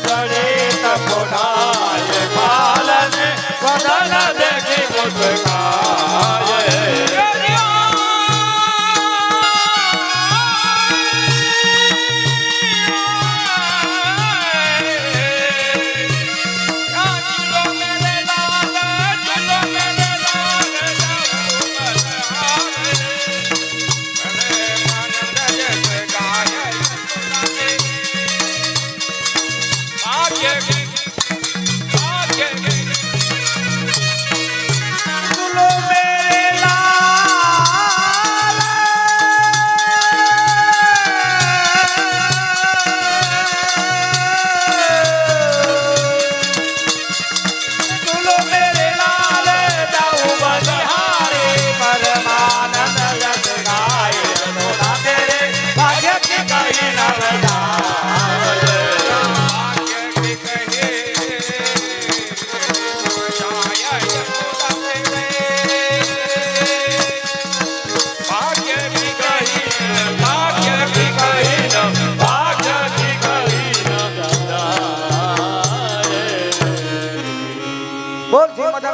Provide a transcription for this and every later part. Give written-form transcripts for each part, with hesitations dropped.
जड़ित पुनाय पालने वदन देखी मुस्काए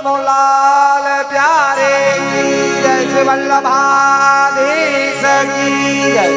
मोहनलाल प्यारे की जय श्री वल्लभाधीश की जय।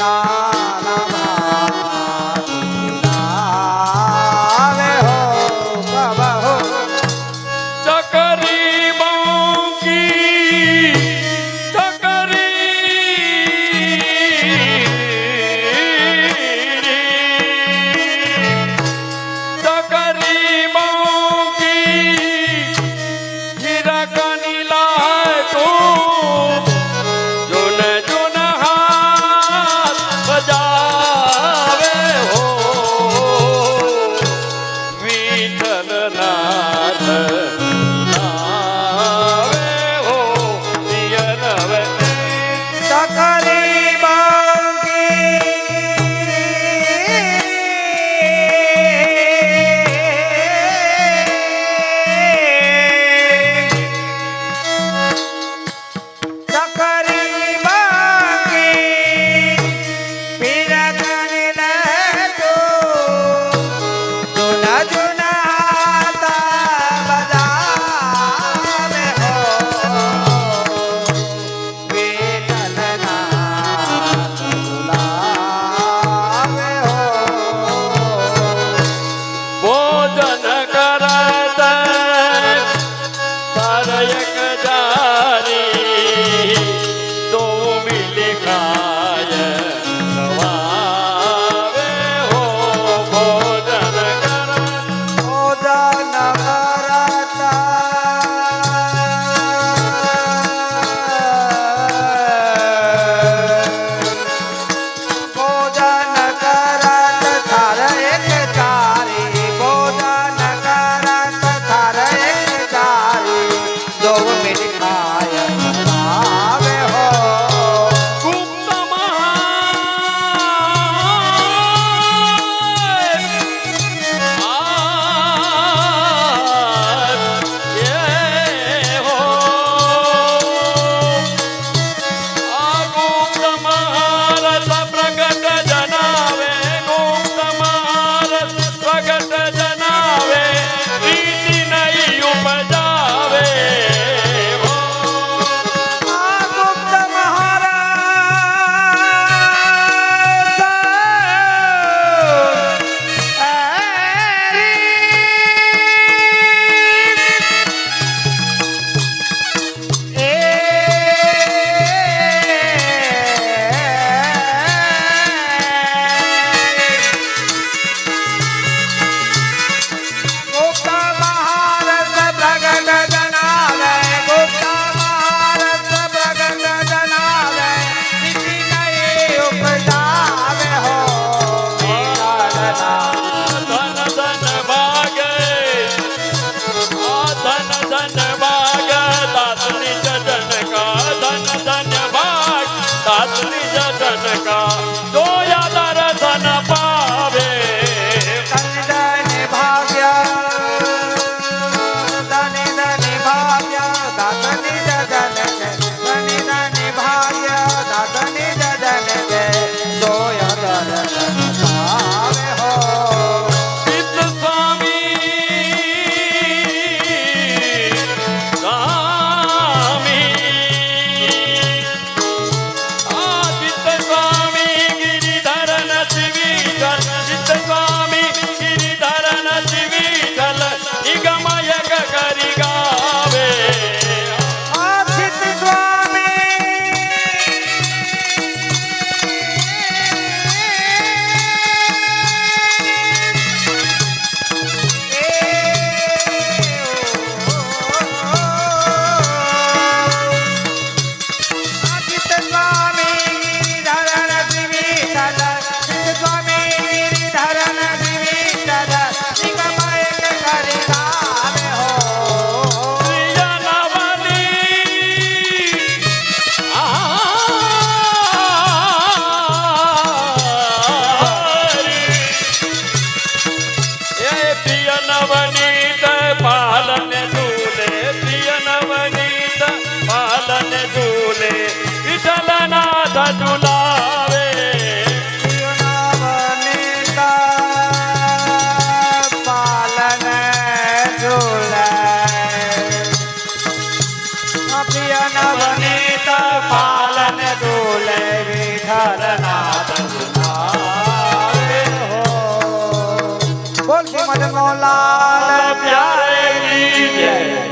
ना दास का जोया दर्शन पावे धन भाग्य धन धन भाग्य दातनि जन धन धन भाग्य दातनि जन सोय दर्शन पावे हो चित्त स्वामी स्वामी चित्त स्वामी गिरिधरन विठल चित्त स्वामी गिरिधरन विठल निगमयक करि गावे आचित स्वामी आचित स्वामी गिरिधरन विठल चित स्वामी गिरिधरन विठल निगमयक करि गावे हो प्रियनवनी प्रिय नवनीत पालन झूले प्रिय नवनीत पालन झूले विठलनाथ झुलावे नवनीता पालन झूले प्रिय नवनीता पालन झूले विठलनाथ झुलावे हो बोल श्री मदन मोहन लाल प्यारे की जय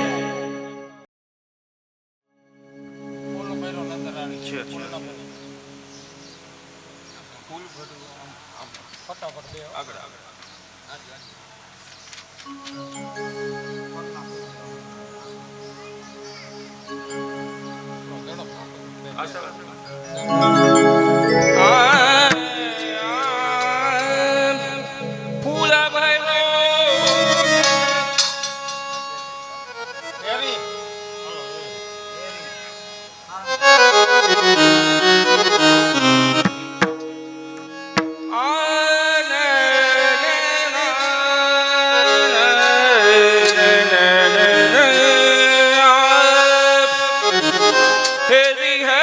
પૂરા ભાઈઓ તેરી હે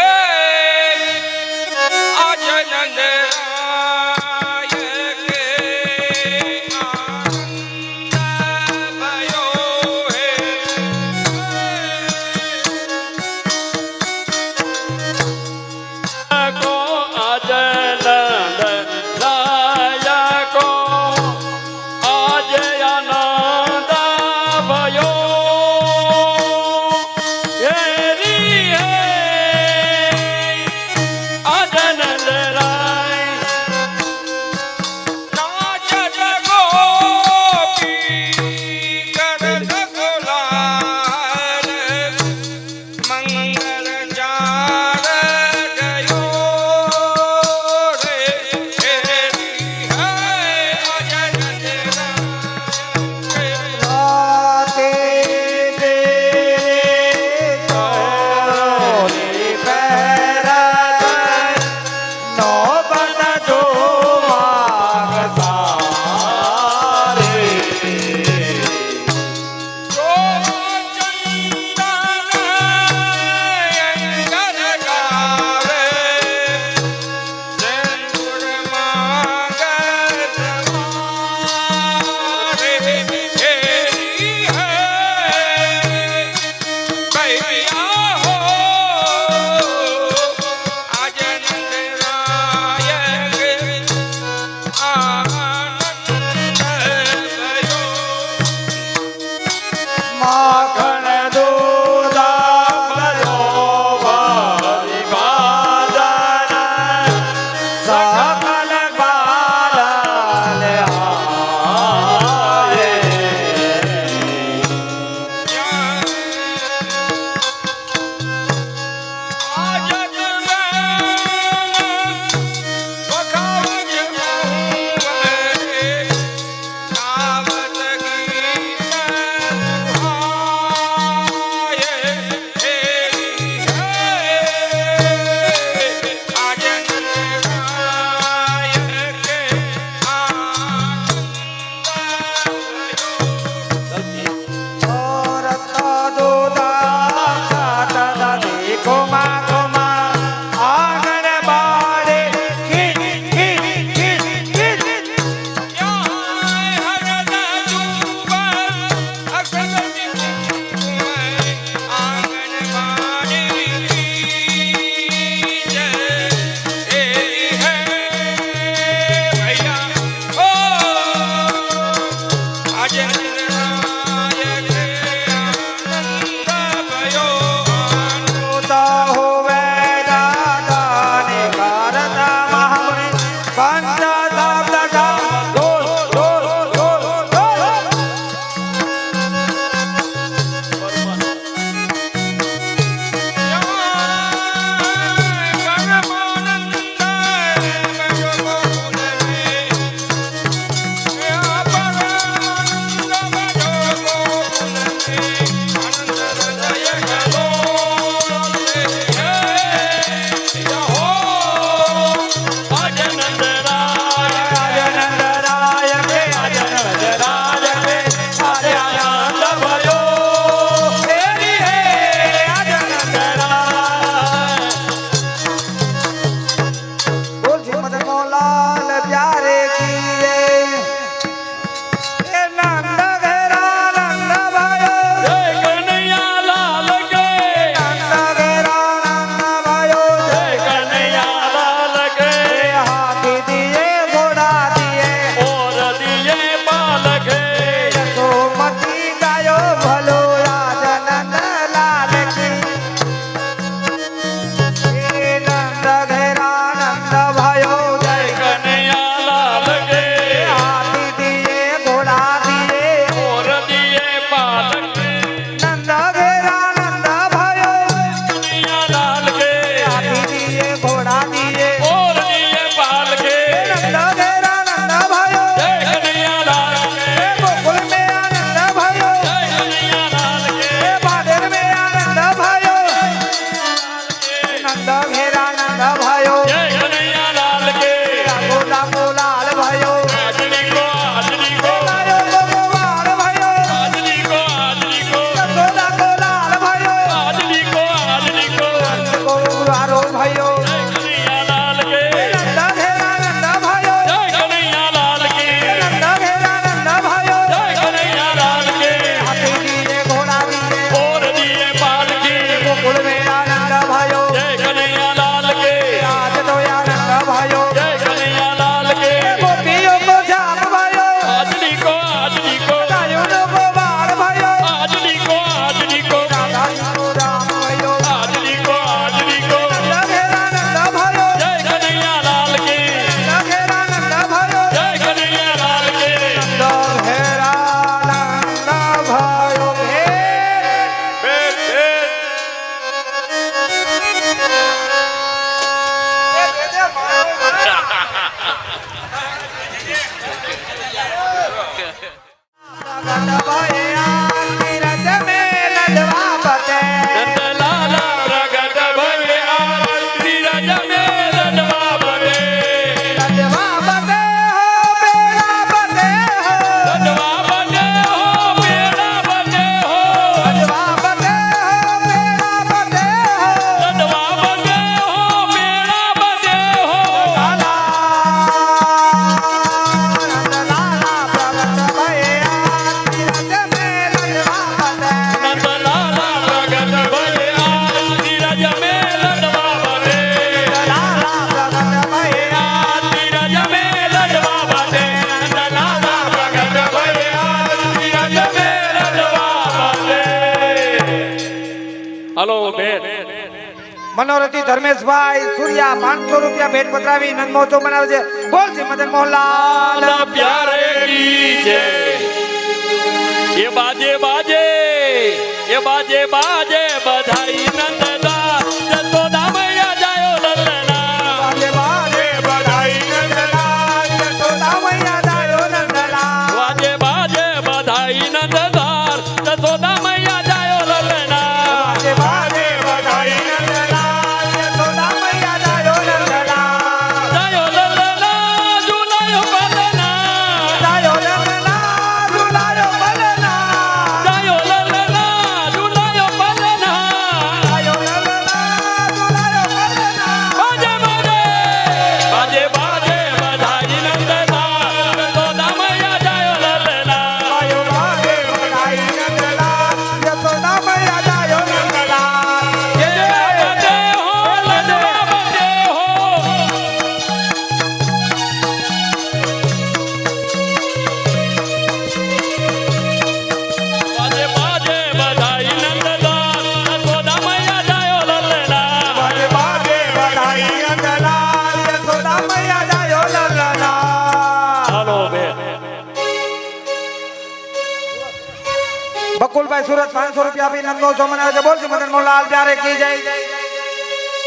भायो जय कन्हैया लाल के हाथी दिए घोड़ा दिए और दिए पालक नंद घेरा नंद भायो कन्हैया लाल के हाथी दिए घोड़ा दिए और दिए पालक नंद घेरा नंद भायो जय कन्हैया लाल के गोकुल में आनंद भायो जय कन्हैया लाल के बादल में आनंद भायो नंद घेरा नंद भायो जय कन्हैया लाल के गोला गोलाल भायो आजली को लायो गोपाल भायो आजली को गोला गोलाल भायो आजली को गोवारो भायो जय कन्हैया लाल के नंद घेरा नंद भायो जय कन्हैया लाल के नंद घेरा नंद भायो जय कन्हैया लाल के हाथी दिए घोड़ा दिए और दिए पालकी गोकुल में आनंद भायो जय कन्हैया लाल के आज तो आनंद भायो जय कन्हैया लाल के गोपियों को जान भायो आजली को लायो गोपाल भायो आजली को राधा को राम भायो आजली को नंद घेरा नंद भायो जय कन्हैया लाल के नंद घेरा नंद भायो जय कन्हैया लाल के नंद घेरा नंद भायो हे प्रगट भया नीरज में लडवा बते नंद लाला प्रगट भया नीरज में लडवा बने लडवा बते हो बेड़ा बते हो लडवा बने हो बेड़ा बने हो लडवा बते हो बेड़ा बते हो लडवा बने हो बेड़ा बने हो लाला नंद लाला प्रगट भया नीरज में लडवा बते नंद लाला प्रगट भया नीरज में लडवा बने लाला प्रगट भया नीरज में लडवा बने नंद लाला प्रगट भया नीरज में लडवा बने हेलो बेन મનોરથી ધર્મેશભાઈ સૂર્યા 500 રૂપિયા ભેટ પધરાવી નંદ મહોત્સવ મનાવે છે બોલ શ્રી મદન મોહનલાલ लाला प्यारे की जय ये बाजे बाजे बधाई नंददा जसोदा मैया जायो ललना બાજે બાજે બધાઈ નંદલાલ યશોદા મૈયા જાયો નંદલાલ बाजे बधाई नंददार जसोदा मैया जायो ललना બાજે બાજે બધાઈ નંદલાલ યશોદા મૈયા જાયો નંદલાલ जायो ललना झूलायो पलना જાયો નંદલાલ ઝુલાયો બલના जायो ललना झूलायो पलना જાયો નંદલાલ ઝુલાયો બલના बाजे बधाई नंददार जसोदा मैया जायो ललना જાયો બાજે બધાઈ નંદલાલ યશોદા મૈયા જાયો નંદલાલ ये बजे हो लडवा बजे हो बाजे बधाई नंददार जसोदा मैया जायो ललना બાજે બાજે બધાઈ નંદલાલ યશોદા મૈયા જાયો લલના हेलो बेन બકુલભાઈ સુરત 500 રૂપિયા આપી નંદ મહોત્સવ મનાવે છે બોલ શ્રી મદન મોહનલાલ પ્યારે કી જય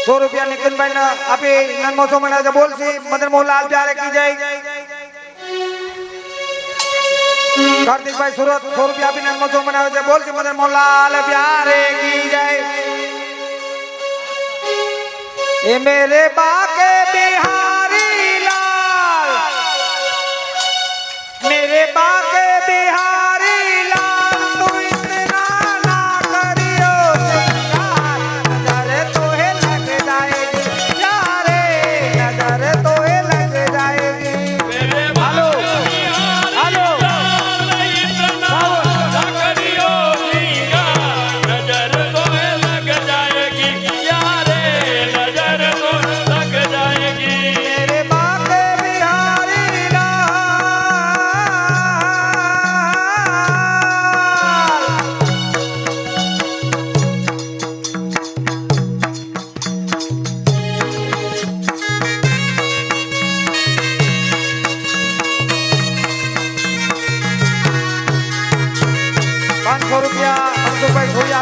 100 રૂપિયા નિતિનભાઈ ને આપી નંદ મહોત્સવ મનાવે છે બોલ શ્રી મદન મોહનલાલ પ્યારે કી જય કાર્તિકભાઈ સુરત 100 રૂપિયા આપી નંદ મહોત્સવ મનાવે છે બોલ શ્રી મદન મોહનલાલ પ્યારે કી જય એ મેરે બાકે બિહારી લાલ मेरे बाके बिहारी लाल तू इतना ना करियो सिंगार नजर तोहे लग जाएगी यारे नजर तोहे लग जाएगी मेरे हेलो हेलो नजर तो लग जाएगी यारे नजर तो लग जाएगी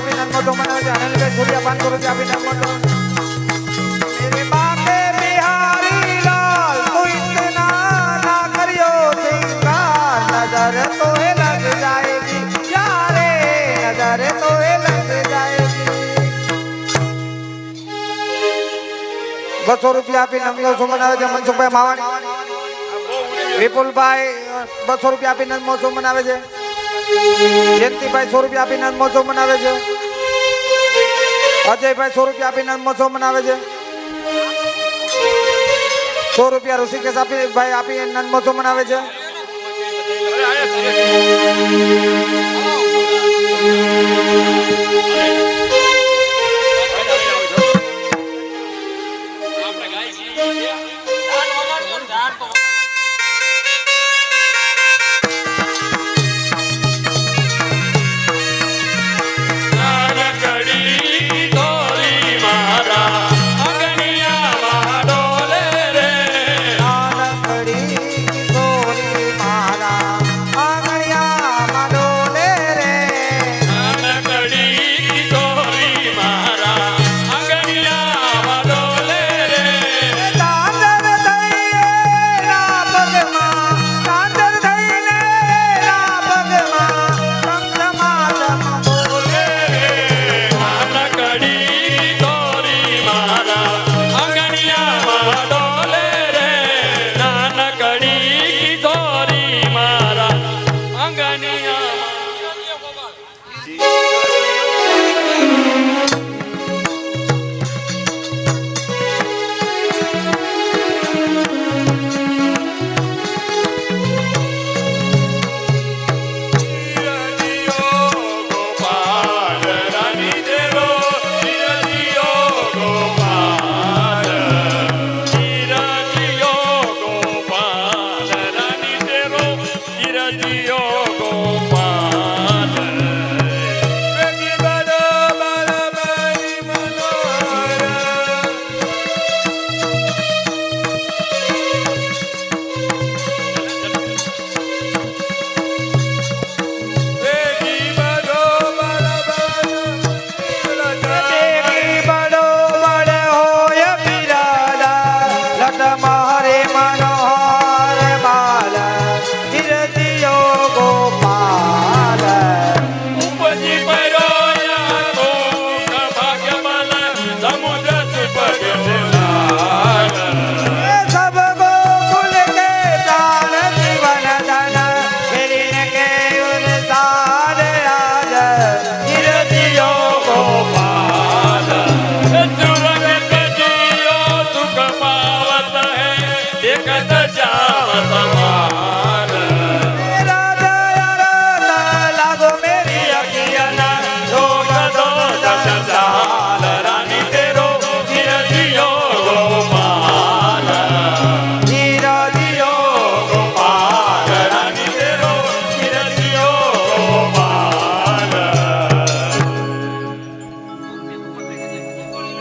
આપી નંદ મોસો મનાવે છે અનિલભાઈ સૂર્યા 500 રૂપિયા આપી નંદ મોસો मेरे बाके बिहारी लाल तू इतना ना करियो सिंगार नजर तो लग जाएगी यारे नजर तो लग जाएगी 200 રૂપિયા આપી નંદ મોસો મનાવે છે મનસુખભાઈ માવાણી વિપુલભાઈ 200 રૂપિયા આપી નંદ મોસો મનાવે છે જયંતિભાઈ 100 રૂપિયા આપી નંદ મોસો મનાવે છે અજયભાઈ 100 રૂપિયા આપી નંદ મોસો મનાવે છે 100 રૂપિયા ઋષિકેશ આપી ભાઈ આપી નંદ મોસો મનાવે છે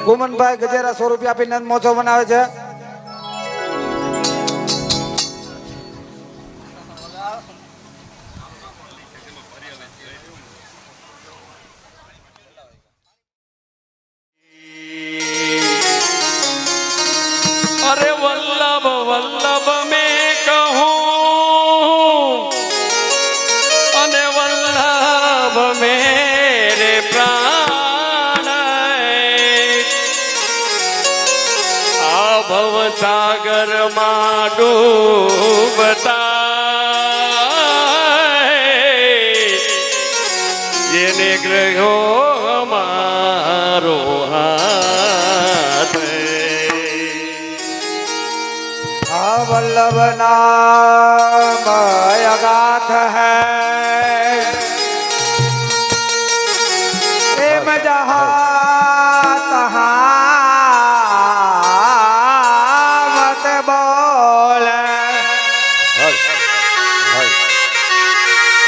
ગુમનભાઈ ગજેરા 100 રૂપિયા આપી નંદ મોસો બનાવે છે अरे वल्लभ वल्लभ में कहूँ अने वल्लभ मेरे प्राण आ भव सागर में डूबता जेने ग्रहो हमारो हाथ वल्लभ नाम अगाथ है प्रेम जहाँ तहाँ मत बोल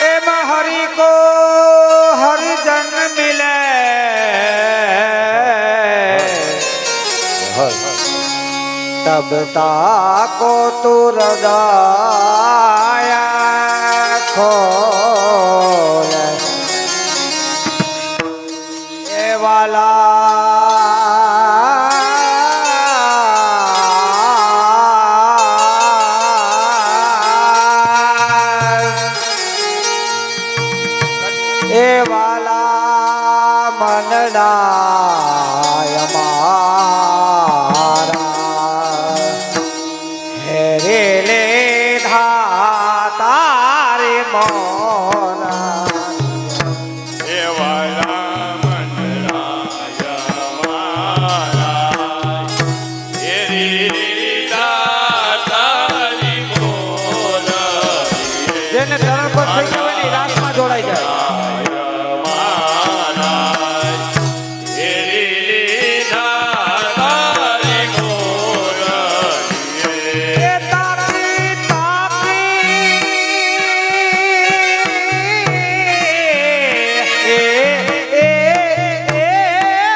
एम हरि को हर जन मिले तब ताको तू रदाया खोल મોરા એવા રામન રાય મારા એરી દાતારી મોરલીએ જેને ચરણ પર થઈ ગયો હોય ને ઈ રાસમાં જોડાઈ જાય એ તાકી તાકી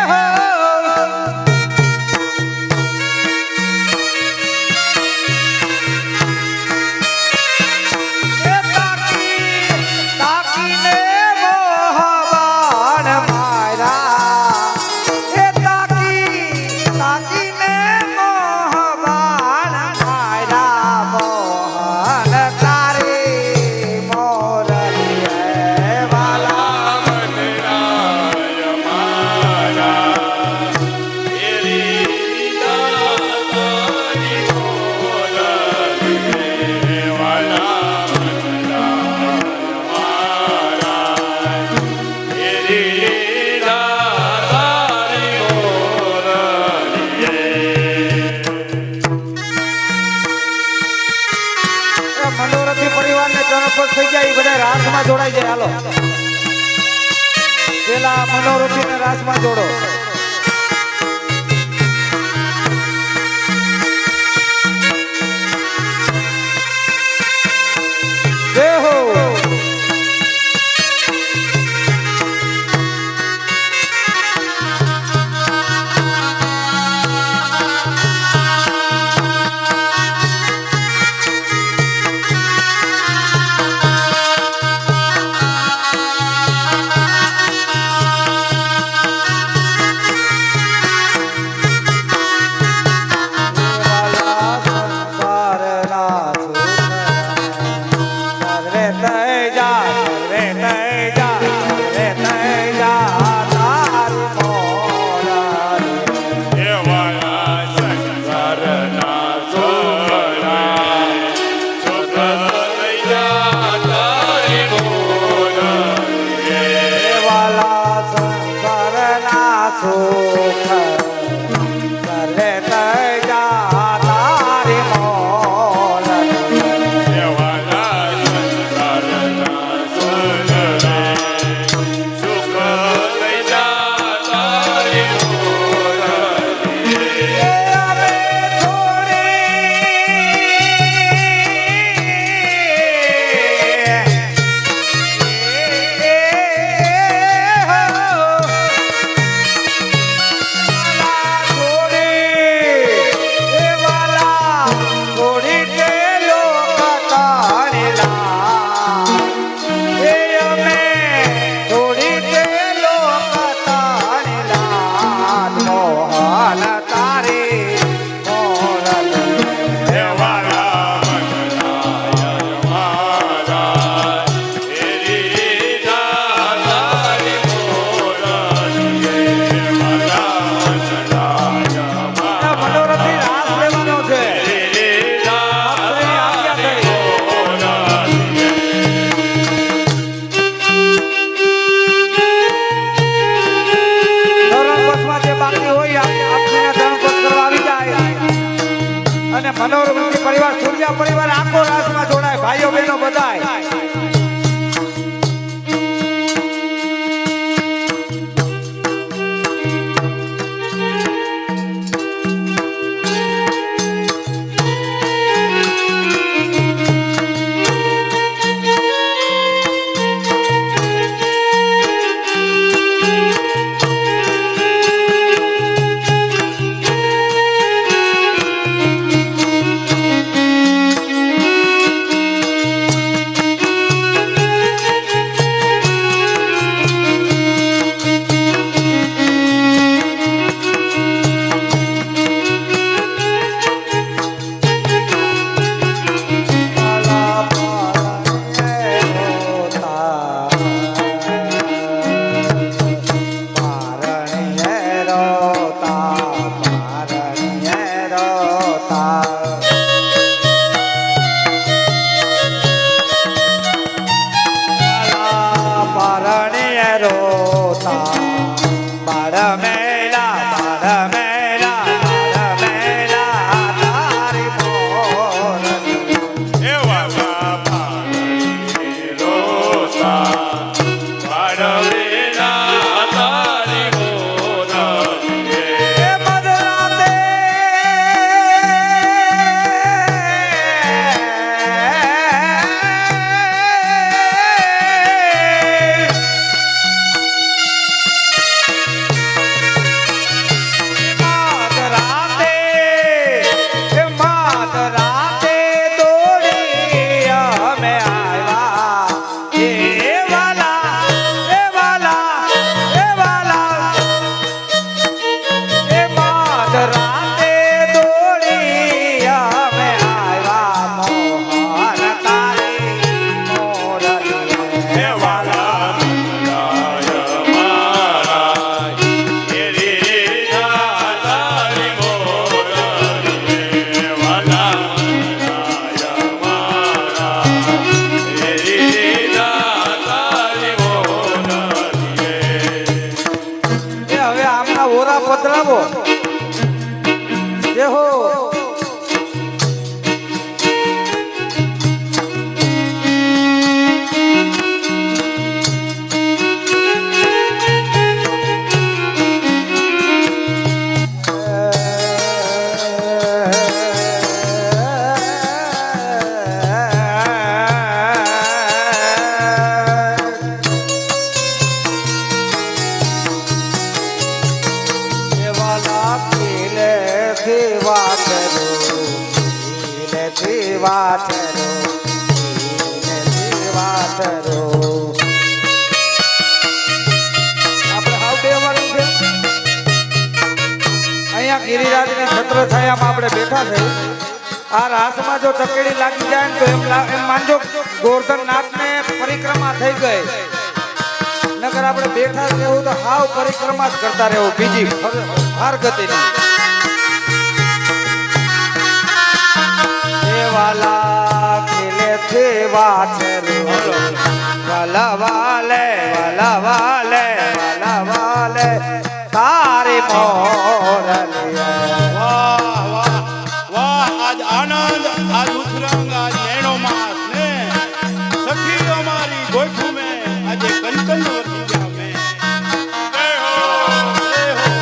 હો તાકીને મોહબાન મારા એ તાકીને મોહબાન મારા મોહન તારી મોરલીએ વાલા એ મનોરથી પરિવારને ચરણ પર થઈ જાય ઈ બધા રાસમાં જોડાઈ જાય હાલો પેલા મનોરથીને રાસમાં જોડો જય હો મનોરમથી પરિવાર સૂર્યા પરિવાર આખો રાસમાં જોડાય ભાઈઓ બહેનો બધાય રોતા બાળ મેલા તારી મોરલી એ વાલા પાડવી રોતા પાડવેલા તારી મોરલી એ મધરાતે મધરાતે દોડી અમે આવ્યા એ વાલા એ વાલા એ વાલા એ મધરાતે દોડી અમે આવ્યા મોહન તારી મોરલી હે વાલા મનરાય મારા એરી તારી મોરલી વાલા મનરાય મારા એરી તારી મોરલી એ હવે આમના ઓરા પધરાવો જે હો વાલા પીલે દીવા ચરો પીલે દીવા ચરો પીલે દીવા ચરો આપણે હાવ દેવાનું છે અહીંયા ગિરિરાજની છત્ર છાયામાં આપણે બેઠા છે આ રાસમાં જો ચકેડી લાગી જાય ને તો એમ માનજો ગોરધનનાથને પરિક્રમા થઈ ગઈ નગર આપણે બેઠા રહેવું તો હાવ પરિક્રમા જ કરતા રહેવું બીજી હાર ગતિ વાલા ખીલે દેવા ચરો વાલા વાલે તારી મોરલી વાહ વાહ વાહ આજ આનંદ આજ ઉછરંગ આજ નેણો માસ ને સખી અમારી ગોઠું में આજે કંચન વરસી ગયા મેં જય હો જય હો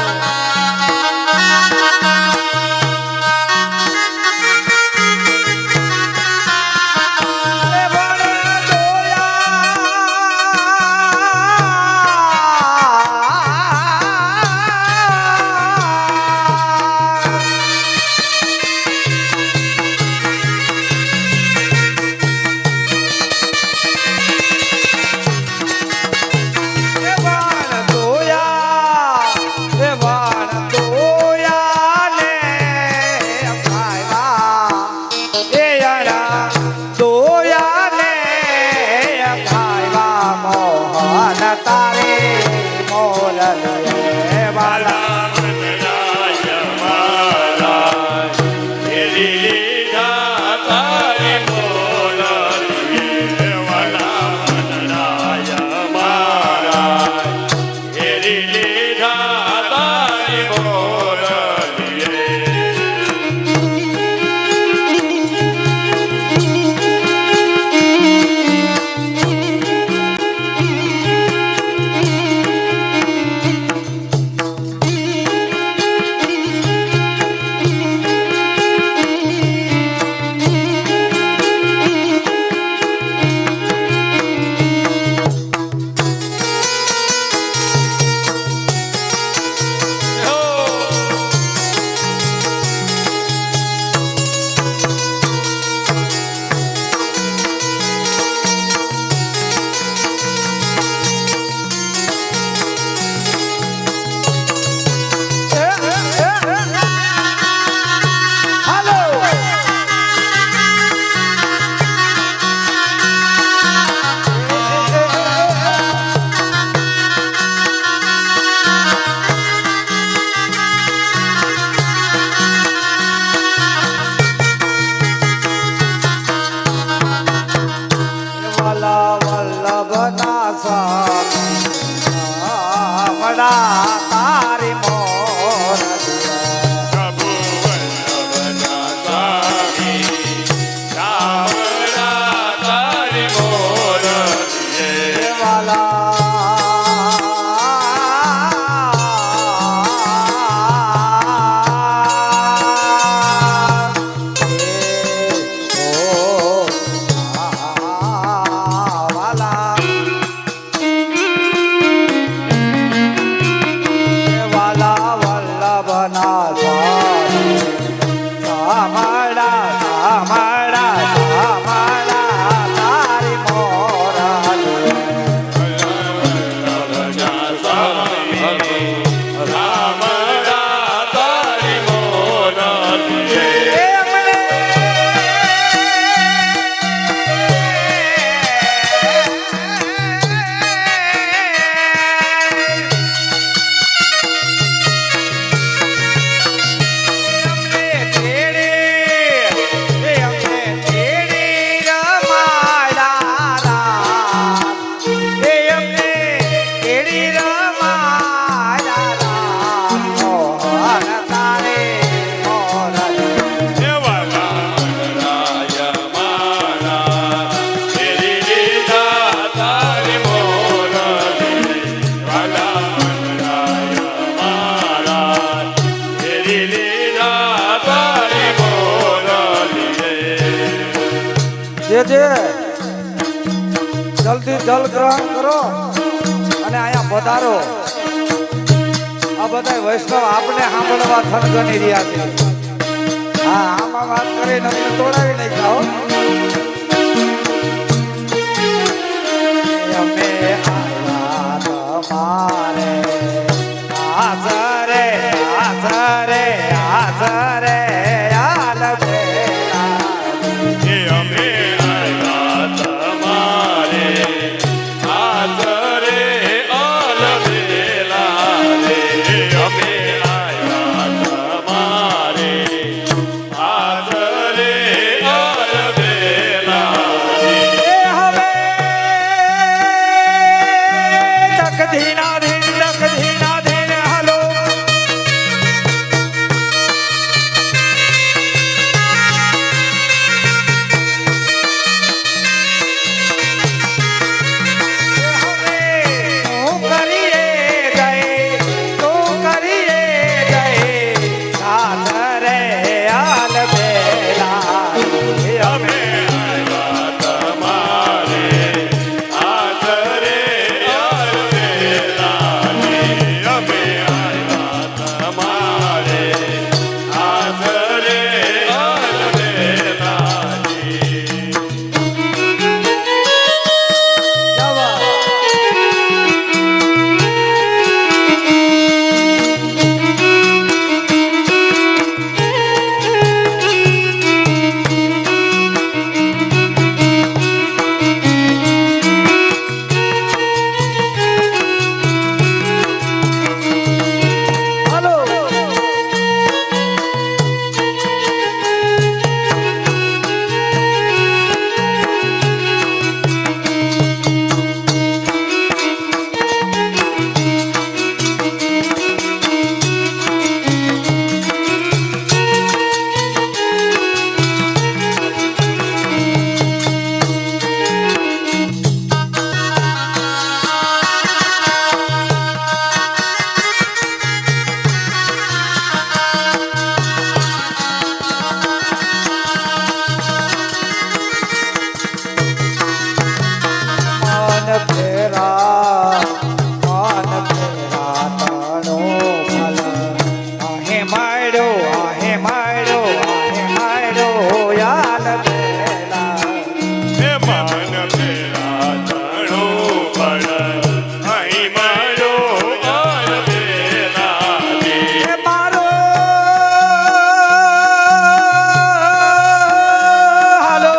તારે મોરલી વાલા મનરાય મારા એરી તારી મોરલી વાલા મનરાય મારા એરી તારી મોરલી જે જલ્દી જલ ગ્રહણ કરો અને અહીંયા પધારો. આ બધા વૈષ્ણવ આપણે સાંભળવા થનગની રહ્યા છે. હા, આમાં વાત કરીને અમને તોડાવી નહીં જાઓ. અમે આયા તમારે આસરે આસરે આસરે આલ બેલા. એ અમે આયા તમારે આસરે અલબેલા રે. અમે આયા તમારે આસરે અલબેલા રે. એ હવે તકધીના દિન હાલો. તું કરીએ ગયે સાસરે આલ બેલા. અમે આયા તમારે આસરે અલબેલા રે. અમે આયા તમારે આસરે અલબેલા રે. જવા. હાલો. મન ફેરા તાણો ફલ. આહે માડ્યો યાલ બેલા. હે માન ફેરા તણો પડ અહીં મારો અલબેલા રે. એ મારો હાલો.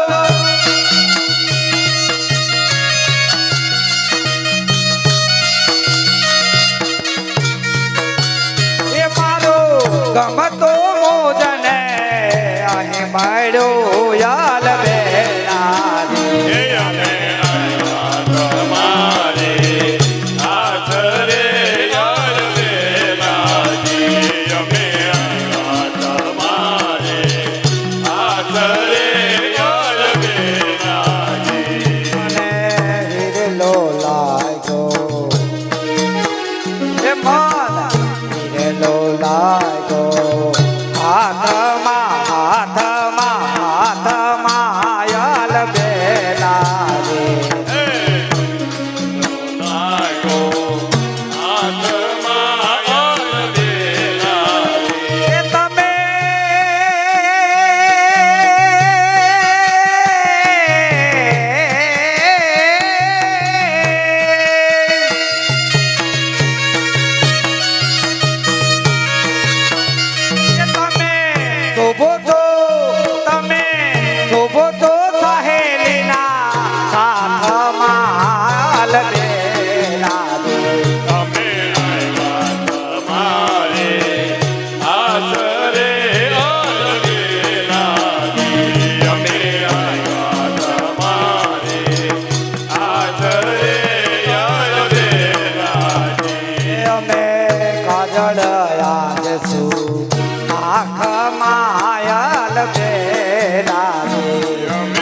એ મારો ગમતો મોજને આહે માડ્યો યાલ બેલા રે. હે અમે આયા તમારે આસરે અલબેલા રે. અમે આયા તમારે આસરે અલબેલા રે. મને હિરલો લાગ્યો. એ મન હિરલો લાગ્યો. હાથમાં યાલ બેલા રે. હે લાગો આત્મા અલબેલા રે. એ તમે શોભો તો સહેલીના સાથમાં બેલા રે. અમે આયા તમારે આસરે અલબેલા રે. અમે આયા તમારે આસરે અલબેલા રે. અમે કાજળ યાદશું આંખમાં યાલ બેલા રે. અમે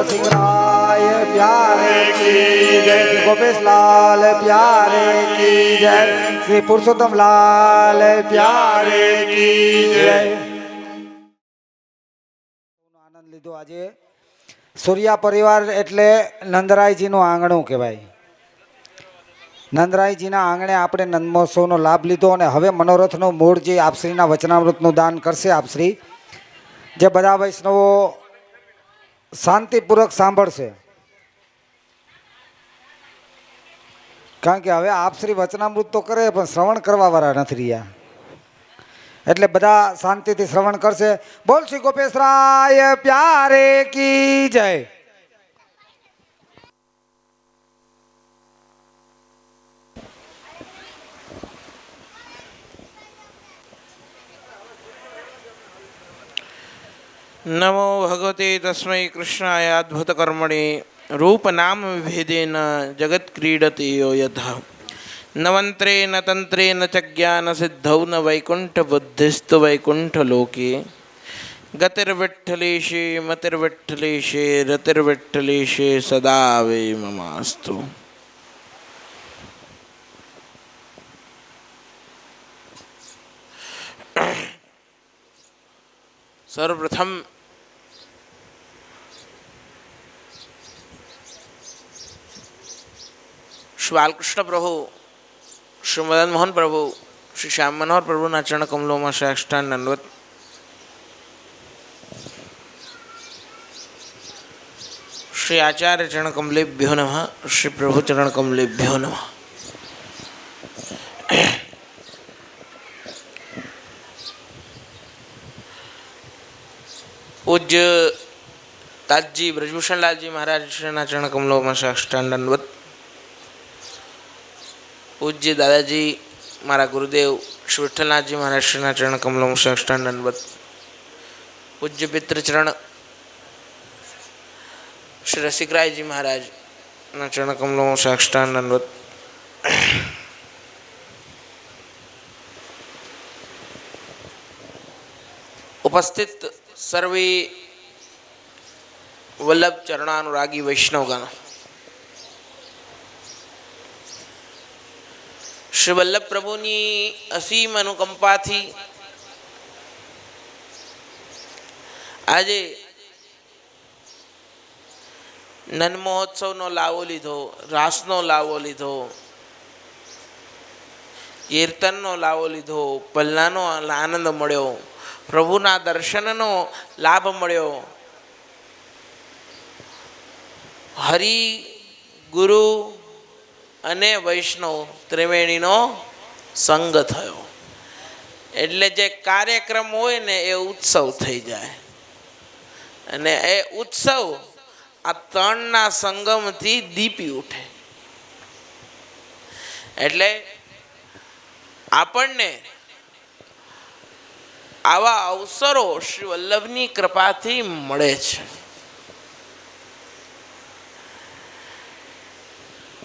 સિંહ રાય પ્યારે કી જય શ્રી ગોપેશ લાલ પ્યારે કી જય શ્રી પુરુષોત્તમ લાલ પ્યારે કી જય આનંદ લીધો આજે સૂર્યા પરિવાર એટલે નંદરાયજીનું આંગણું કહેવાય. નંદરાયજીના આંગણે આપણે નંદમહોત્સવનો લાભ લીધો અને હવે મનોરથનું મૂળ જે આપશ્રીના વચનામૃતનું દાન કરશે આપશ્રી, જે બધા વૈષ્ણવો શાંતિપૂર્વક સાંભળશે, કારણ કે હવે આપશ્રી વચનામૃત તો કરે પણ શ્રવણ કરવા વાળા નથી રહ્યા, એટલે બધા શાંતિથી શ્રવણ કરશે. બોલ શ્રી ગોપેશરાય પ્યારે કી જય. नमो भगवते तस्मै कृष्णाय अद्भुतकर्मणे रूपनाम विभेदेन जगत् क्रीडति यो यथा नवंत्रे न तंत्रे न च ज्ञानसिद्धौ न वैकुण्ठबुद्धिस्तु वैकुण्ठलोके गतिर्विठ्ठलेशे मतिर्विठ्ठलेशे रतिर्विठ्ठलेशे सदा वे ममास्तु. सर्वप्रथम श्री बालकृष्ण प्रभु, श्री मदन मोहन प्रभु, श्री श्याम मनोहर प्रभुना चरण कमलों साष्टांग दंडवत. श्री आचार्य चरण कमलेभ्यो नमः. श्री प्रभु चरण कमलेभ्यो नमः. पूज्य ताजी ब्रजभूषण लालजी महाराज श्रीना चरण कमलों में साष्टांग दंडवत. पूज्य दादाजी मारा गुरुदेव श्री विठ्ठलनाथ जी महाराज श्रीना चरण कमलों में साष्टांग दंडवत. पूज्य पितृचरण श्री रसिकराय जी महाराज ना चरण कमलों में साष्टांग दंडवत. उपस्थित सर्वे वल्लभ चरणानुरागी वैष्णवगण, श्री वल्लभ प्रभुनी असीम अनुकंपा थी आज नन महोत्सव नो लावो लीधो, रास नो लावो लीधो, कीर्तन नो लावो लीधो, पल्ला नो आनंद मळ्यो, प्रभुना दर्शननो लाभ मळ्यो. हरि गुरु अने वैष्णव त्रिवेणीनो संग थयो एटले जे कार्यक्रम होय ने ए उत्सव थई जाय अने ए उत्सव आ त्रणना संगमथी दीपी उठे. एटले आपणने आवा अवसरो श्री वल्लभनी कृपाथी मळे छे.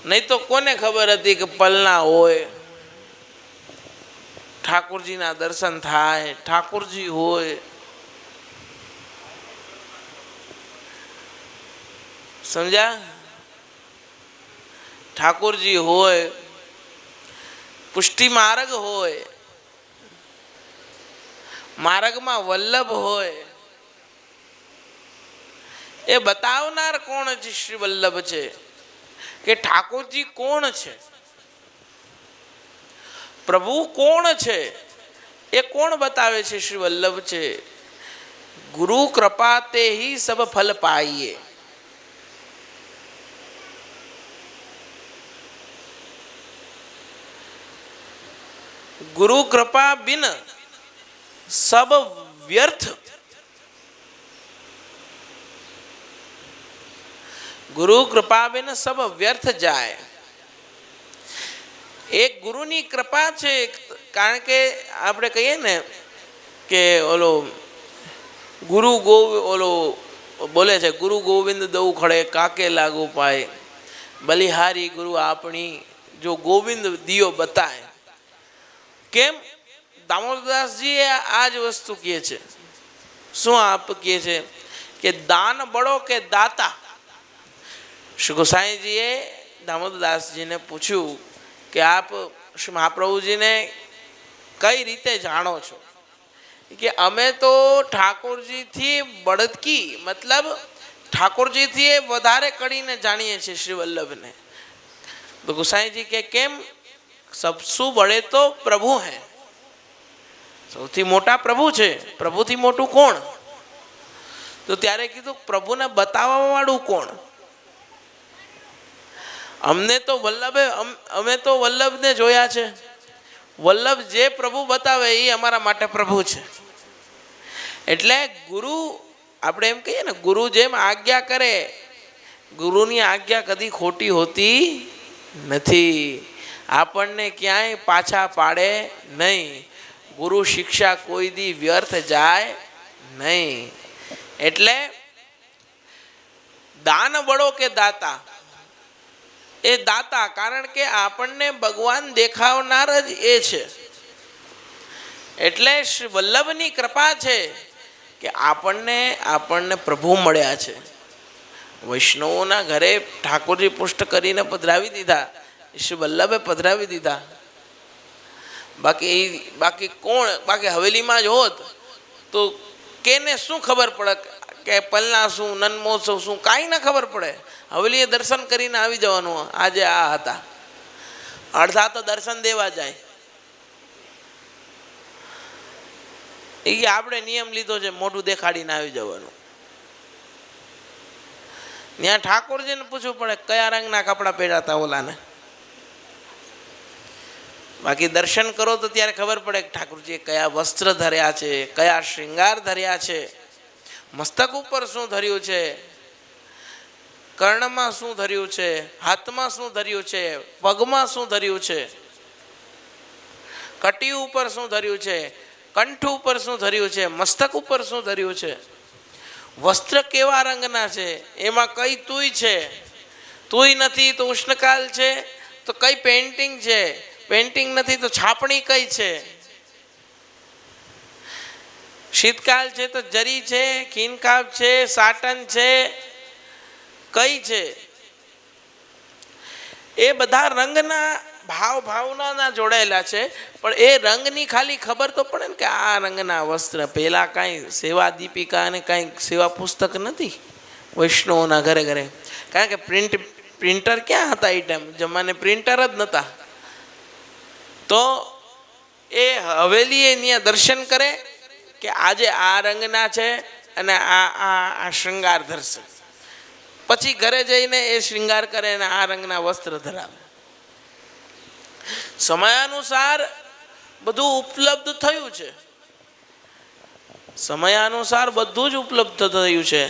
नहीं तो कोने खबर हती कि पलना होय, ठाकुरजी ना दर्शन थाय, ठाकुरजी होय, समझा, ठाकुरजी होय, पुष्टि मार्ग होय, मार्ग में वल्लभ होय, ए बतावनार कोण छे? श्री वल्लभ छे कि ठाकुरजी कोण छे, प्रभु कोण छे, ए कोण बतावे छे? श्री वल्लभ छे. गुरु कृपा ते ही सब फल पाइए. गुरु कृपा बिन सब व्यर्थ. गुरु कृपा बिन सब व्यर्थ जाए. एक गुरुनी कृपा छे, कारण के आपणे कहीए ने के ओलो गुरु गो ओलो बोले छे, गुरु गोविंद दऊ खड़े काके लागू पाए, बलिहारी गुरु आपणी जो गोविंद दियो बताए. केम दामोदरदास जी आज वस्तु कहे छे. शू आप कहे छे कि दान बड़ो के दाता. શ્રી ગોસાઈજીએ દામોદરદાસજીને પૂછ્યું કે આપ શ્રી મહાપ્રભુજીને કઈ રીતે જાણો છો? કે અમે તો ઠાકોરજીથી બળદકી મતલબ ઠાકોરજીથી વધારે કડીને જાણીએ છીએ શ્રી વલ્લભને. તો ગુસાઈજી કે કેમ? સબસુ બળે તો પ્રભુ હૈ, સૌથી મોટા પ્રભુ છે, પ્રભુથી મોટું કોણ? તો ત્યારે કીધું પ્રભુને બતાવવા વાળું કોણ? અમને તો વલ્લભે અમે તો વલ્લભને જોયા છે, વલ્લભ જે પ્રભુ બતાવે એ અમારા માટે પ્રભુ છે. એટલે ગુરુ આપણે એમ કહીએ ને, ગુરુ જેમ આજ્ઞા કરે, ગુરુની આજ્ઞા કદી ખોટી હોતી નથી, આપણને ક્યાંય પાછા પાડે નહીં. ગુરુ શિક્ષા કોઈ દી વ્યર્થ જાય નહીં. એટલે દાન બળો કે દાતા, એ દાતા, કારણ કે આપણને ભગવાન દેખાવનાર જ એ છે. એટલે શ્રી વલ્લભની કૃપા છે કે આપણને પ્રભુ મળ્યા છે. વૈષ્ણવોના ઘરે ઠાકોરજી પુષ્ટ કરીને પધરાવી દીધા, શ્રી વલ્લભે પધરાવી દીધા. બાકી કોણ? બાકી હવેલીમાં જ હોત તો કેને શું ખબર પડે કે પલના શું, નન્મોત્સવ શું, કાંઈ ના ખબર પડે. હવેલીએ દર્શન કરીને આવી જવાનું. આજે આ હતા, અડધા તો દર્શન દેવા જાય. એ આપણે નિયમ લીધો છે, મોઢું દેખાડીને આવી જવાનું. ત્યાં ઠાકોરજીને પૂછવું પડે કયા રંગના કપડાં પહેરાતા ઓલાને. બાકી દર્શન કરો તો ત્યારે ખબર પડે કે ઠાકોરજીએ કયા વસ્ત્ર ધર્યા છે, કયા શ્રૃંગાર ધર્યા છે, મસ્તક ઉપર શું ધર્યું છે, કર્ણમાં શું ધર્યું છે, હાથમાં શું ધર્યું છે, પગમાં શું ધર્યું છે, કટી ઉપર શું ધર્યું છે, કંઠ ઉપર શું ધર્યું છે, મસ્તક ઉપર શું ધર્યું છે, વસ્ત્ર કેવા રંગના છે, એમાં કઈ તુંય છે, તુંય નથી તો ઉષ્ણકાલ છે, તો કઈ પેન્ટિંગ છે, પેન્ટિંગ નથી તો છાપણી કઈ છે, શીતકાલ છે તો જરી છે, ખીનકાપ છે, સાટન છે, કઈ છે. એ બધા રંગના ભાવના જોડાયેલા છે. પણ એ રંગની ખાલી ખબર તો પડે ને કે આ રંગના વસ્ત્ર. પેલા કાંઈ સેવા દીપિકા અને કાંઈ સેવા પુસ્તક નથી વૈષ્ણવોના ઘરે ઘરે, કારણ કે પ્રિન્ટર ક્યાં હતા એ ટાઈમ જમાને? પ્રિન્ટર જ નહોતા. તો એ હવેલીએ ત્યાં દર્શન કરે કે આજે આ રંગના છે અને આ શૃંગાર ધરશે. પછી ઘરે જઈને એ શૃંગાર કરે અને આ રંગના વસ્ત્ર ધરાવે. સમયાનુસાર બધું ઉપલબ્ધ થયું છે, સમયાનુસાર બધું જ ઉપલબ્ધ થયું છે.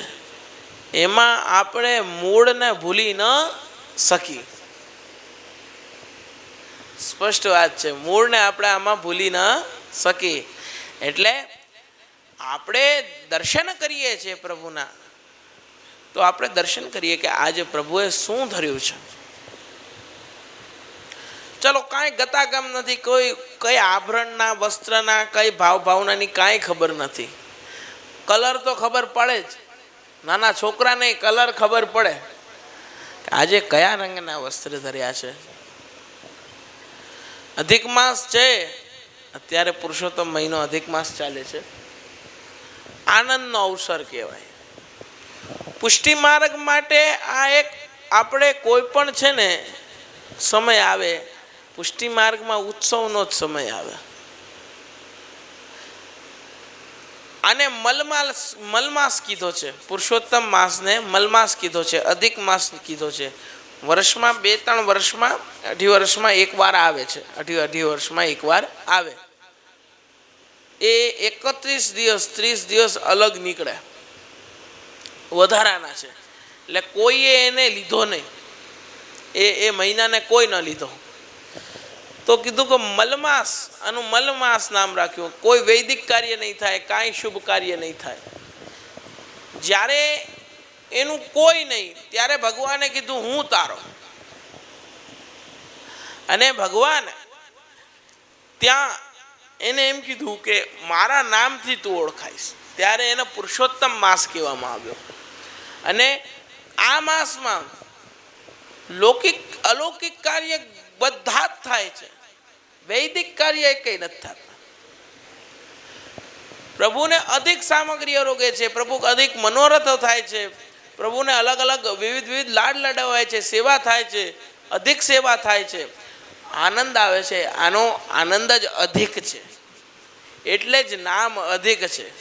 એમાં આપણે મૂળને ભૂલી ન શકી. સ્પષ્ટ વાત છે, મૂળને આપણે આમાં ભૂલી ન શકી. એટલે આપણે દર્શન કરીએ છીએ પ્રભુના, તો આપણે દર્શન કરીએ કે આજે પ્રભુએ શું ધર્યું છે. ચલો કાંઈ ગતાગમ નથી, કઈ આભરણના વસ્ત્રના કઈ ભાવનાની કાંઈ ખબર નથી. કલર તો ખબર પડે જ, નાના છોકરાને કલર ખબર પડે કે આજે કયા રંગના વસ્ત્ર ધર્યા છે. અધિક માસ છે, અત્યારે પુરુષોત્તમ મહિનો અધિક માસ ચાલે છે, આનંદનો અવસર કહેવાય. પુષ્ટિ માર્ગ માટે આ એક આપણે કોઈ પણ છે ને સમય આવે, પુષ્ટિ માર્ગમાં ઉત્સવનો જ સમય આવે. આને મલમાસ કીધો છે, પુરુષોત્તમ માસને મલમાસ કીધો છે, અધિક માસ કીધો છે. વર્ષમાં 2-3 વર્ષમાં, 18 વર્ષમાં એકવાર આવે છે, 18 વર્ષમાં એકવાર આવે. એ 31 દિવસ 30 દિવસ અલગ નીકળે, વધારાના છે. એટલે કોઈએ એને લીધો નહીં, એ મહિનાને કોઈ ન લીધો. તો કીધું કે મલમાસ, આનું મલમાસ નામ રાખ્યું. કોઈ વૈદિક કાર્ય નહીં થાય, કાંઈ શુભ કાર્ય નહીં થાય. જ્યારે એનું કોઈ નહીં ત્યારે ભગવાને કીધું હું તારો. અને ભગવાન ત્યાં એને એમ કીધું કે મારા નામથી તું ઓળખાઈશ. ત્યારે એને પુરુષોત્તમ માસ કહેવામાં આવ્યો. અને આ માસમાં લૌકિક અલૌકિક કાર્ય બધા જ થાય છે, વૈદિક કાર્ય કંઈ નથી થતા. પ્રભુને અધિક સામગ્રીઓ રોગે છે, પ્રભુ અધિક મનોરથો થાય છે, પ્રભુને અલગ અલગ વિવિધ લાડ લડાવાય છે, સેવા થાય છે, અધિક સેવા થાય છે, આનંદ આવે છે. આનો આનંદ જ અધિક છે, એટલે જ નામ અધિક છે.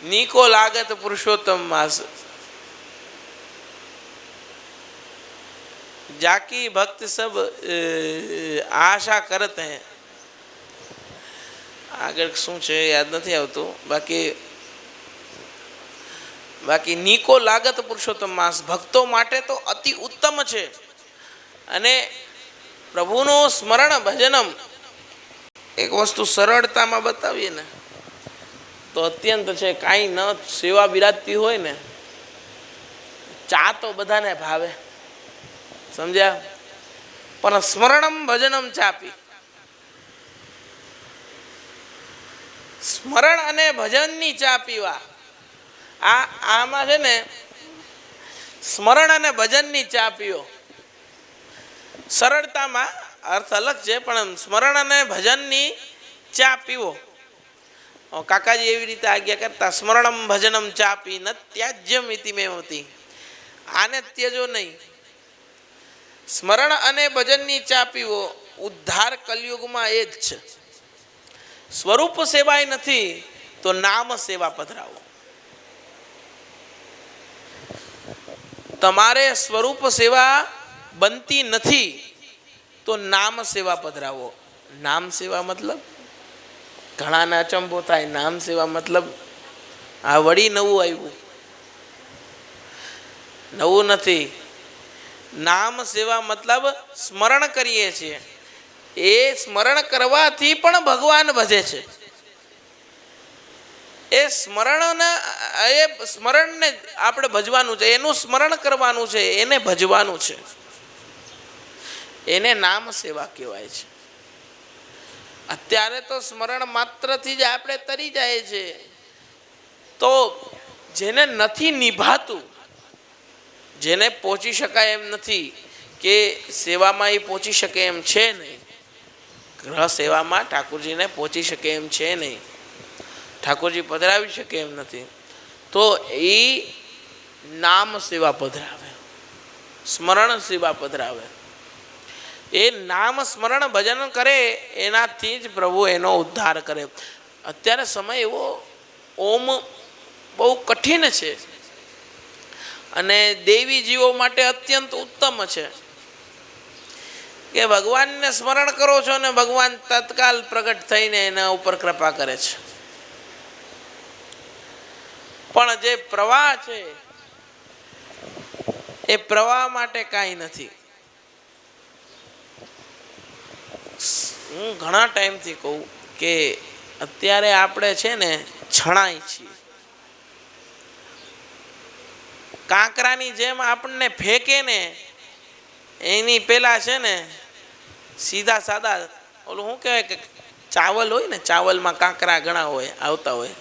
નીકો લાગત પુરુષોત્તમ માસ, જાકી ભક્ત સબ આશા કરત હૈ. આગળ શું છે યાદ નથી આવતું. બાકી નીકો લાગત પુરુષોત્તમ માસ ભક્તો માટે તો અતિ ઉત્તમ છે. અને પ્રભુનું સ્મરણ ભજનમ એક વસ્તુ સરળતામાં બતાવીએ ને તો અત્યંત છે. કાંઈ ન સેવા બિરાજતી હોય ને, ચા તો બધાને ભાવે, સમજ્યા? પણ સ્મરણમ ભજનમ ચાપી, સ્મરણ અને ભજનની ચા પીવા, આમાં છે ને સ્મરણ અને ભજનની ચા પીવો. સરળતામાં અર્થ અલગ છે, પણ સ્મરણ અને ભજનની ચા પીવો. કાકાજી એવી રીતે આજ્ઞા કરતા, સ્મરણમ ભજનમ ચા પી ન ત્યાજ્યમ ઇતિ મેવતી. આને ત્યજો નહીં, સ્મરણ અને ભજનની ચા પીવો. ઉદ્ધાર કલયુગમાં એ જ છે. સ્વરૂપ સેવાય નથી તો નામ સેવા પધરાવો. તમારે સ્વરૂપ સેવા બનતી નથી તો નામ સેવા પધરાવો. નામ સેવા મતલબ ઘણાને અચંબો થાય. નામ સેવા મતલબ આ વળી નવું આવ્યું, નવું નથી. નામ સેવા મતલબ સ્મરણ કરીએ છીએ, એ સ્મરણ કરવાથી પણ ભગવાન ભજે છે. એ સ્મરણને આપણે ભજવાનું છે, એનું સ્મરણ કરવાનું છે, એને ભજવાનું છે. એને નામ સેવા કહેવાય છે. અત્યારે તો સ્મરણ માત્રથી જ આપણે તરી જાય છે. તો જેને નથી નિભાતું, જેને પહોંચી શકાય એમ નથી, કે સેવામાં એ પહોંચી શકે એમ છે નહીં, ગ્રહ સેવામાં ઠાકોરજીને પહોંચી શકે એમ છે નહીં, ઠાકોરજી પધરાવી શકે એમ નથી, તો એ નામ સેવા પધરાવે, સ્મરણ સેવા પધરાવે. એ નામ સ્મરણ ભજન કરે, એનાથી જ પ્રભુ એનો ઉદ્ધાર કરે. અત્યારે સમય એવો ઓમ બહુ કઠિન છે અને દેવી જીવો માટે અત્યંત ઉત્તમ છે કે ભગવાનને સ્મરણ કરો છો ને ભગવાન તત્કાલ પ્રગટ થઈને એના ઉપર કૃપા કરે છે. પણ જે પ્રવાહ છે એ પ્રવાહ માટે કાંઈ નથી. હું ઘણા ટાઈમથી કહું કે અત્યારે આપણે છે ને છણાઈ છીએ. કાંકરાની જેમ આપણને ફેંકે ને એની પેલા છે ને સીધા સાદા ઓલું શું કહેવાય કે ચાવલ હોય ને, ચાવલમાં કાંકરા ઘણા હોય આવતા હોય.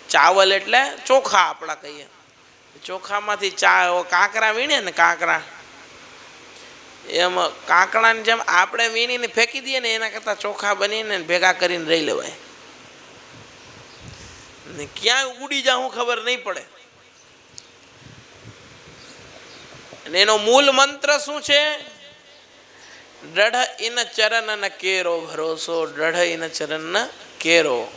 ચાવલ એટલે ચોખા આપણા કહીએ, ચોખામાંથી કાંકરા વીણે ને, કાંકરા એમ કાંકરાની જેમ આપણે વીણીને ફેંકી દઈએ ને, એના કરતાં ચોખા બનીને ભેગા કરીને રહી લેવાય. ક્યાંય ઉડી જાઉં ખબર નહીં પડે. અને એનો મૂળ મંત્ર શું છે? દ્રઢ ઇન ચરણ ન કેરો ભરોસો, દ્રઢ ઇન ચરણ ન કેરો.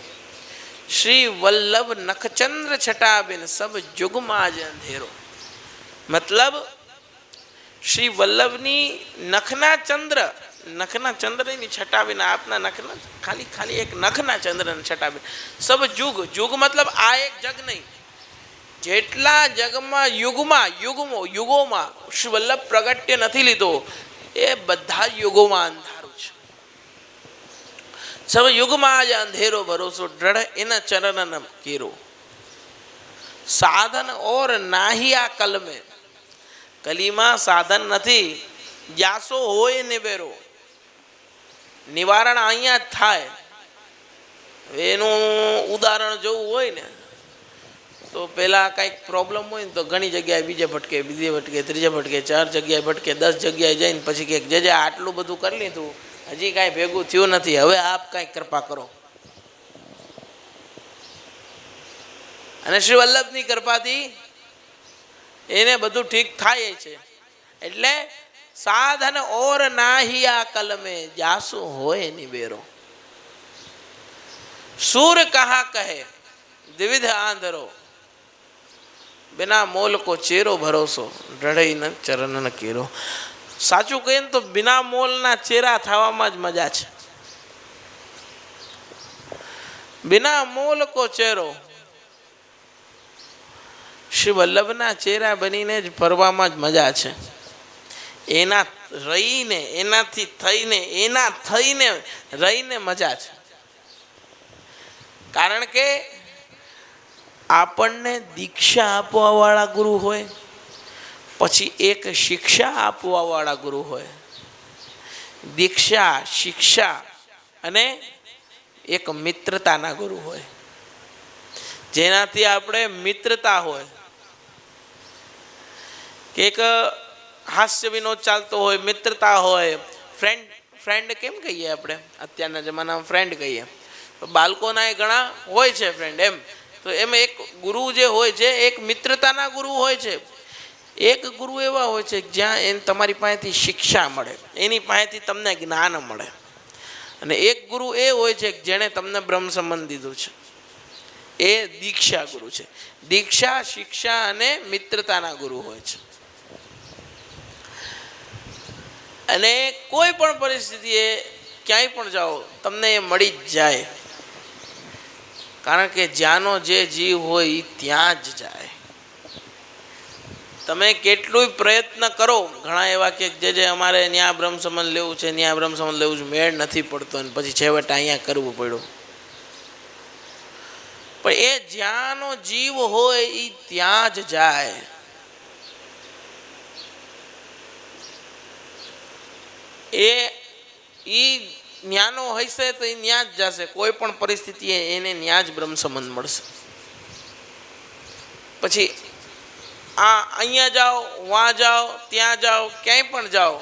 શ્રી વલ્લભ નખચંદ્ર છટાબિન સબ જુગમાં જ અંધેરો. મતલબ શ્રી વલ્લભની નખના ચંદ્રની છટાબીને, આપના નખના ખાલી એક નખના ચંદ્રને છટાબીને સબ જુગ મતલબ આ એક જગ નહીં, જેટલા જગમાં યુગોમાં શ્રી વલ્લભ પ્રગટ્ય નથી લીધો એ બધા યુગોમાં અંધારું છે. સબ યુગમાં જ અંધેરો ભરોસો, દ્રઢ એના ચરણ કેરો. સાધન ઓર નાહિયા કલમે, કલીમાં સાધન નથી, જાસો હોય નિવેરો. નિવારણ અહીંયા જ થાય. એનું ઉદાહરણ જોવું હોય ને તો પહેલાં કાંઈક પ્રોબ્લેમ હોય ને તો ઘણી જગ્યાએ બીજે ભટકે, બીજે ભટકે, ત્રીજે ભટકે, 4 જગ્યાએ ભટકે, 10 જગ્યાએ જઈને પછી કે જે આટલું બધું કરી લીધું, હજી કાંઈ ભેગું થયું નથી, હવે આપ કાંઈક કૃપા કરો. અને શ્રી વલ્લભની કૃપાથી એને બધું ઠીક થાય છે. એટલે સાધન ઓર નાહિયા કલમે, જાસુ હોય એની બેરો. सूर कहा कहे द्विविध आंधरो, बिना मोल को चेरो भरोસો, ઢળઈ ન ચરણ ન કેરો. સાચું કહીએ ને તો બિના મોલના ચેરા થવામાં જ મજા છે. બિના મોલ કો ચેરો, શ્રી વલ્લભના ચેરા બનીને જ ફરવામાં જ મજા છે. એના રહીને, એનાથી થઈને, એના થઈને રહીને મજા છે. કારણ કે આપણને દીક્ષા આપવાવાળા ગુરુ હોય, પછી એક શિક્ષા આપવાવાળા ગુરુ હોય. દીક્ષા, શિક્ષા અને એક મિત્રતાના ગુરુ હોય, જેનાથી આપણે મિત્રતા હોય. કે એક હાસ્ય વિનોદ ચાલતો હોય, મિત્રતા હોય. ફ્રેન્ડ કેમ કહીએ આપણે અત્યારના જમાનામાં? ફ્રેન્ડ કહીએ. બાળકોના એ ઘણા હોય છે ફ્રેન્ડ. એમ તો એમાં એક ગુરુ જે હોય છે, એક મિત્રતાના ગુરુ હોય છે. એક ગુરુ એવા હોય છે જ્યાં તમારી પાસેથી શિક્ષા મળે, એની પાસેથી તમને જ્ઞાન મળે. અને એક ગુરુ એ હોય છે જેણે તમને બ્રહ્મ સંબંધ દીધું છે, એ દીક્ષા ગુરુ છે. દીક્ષા, શિક્ષા અને મિત્રતાના ગુરુ હોય છે. અને કોઈ પણ પરિસ્થિતિએ ક્યાંય પણ જાઓ તમને એ મળી જ જાય. કારણ કે જ્યાંનો જે જીવ હોય એ ત્યાં જ જાય. તમે કેટલુંય પ્રયત્ન કરો, ઘણા એવા કે જે અમારે ત્યાં બ્રહ્મ સંબંધ લેવું છે, ત્યાં બ્રહ્મ સંબંધ લેવું છે, મેળ નથી પડતો અને પછી છેવટે અહીંયા કરવું પડ્યું. પણ એ જ્યાંનો જીવ હોય એ ત્યાં જ જાય. એ ન્યાનો હશે તો એ ન્યા જ જશે. કોઈ પણ પરિસ્થિતિએ એને ન્યા જ બ્રહ્મ સંબંધ મળશે. પછી અહીંયા જાઓ, વાં જાઓ, ત્યાં જાઓ, ક્યાંય પણ જાઓ,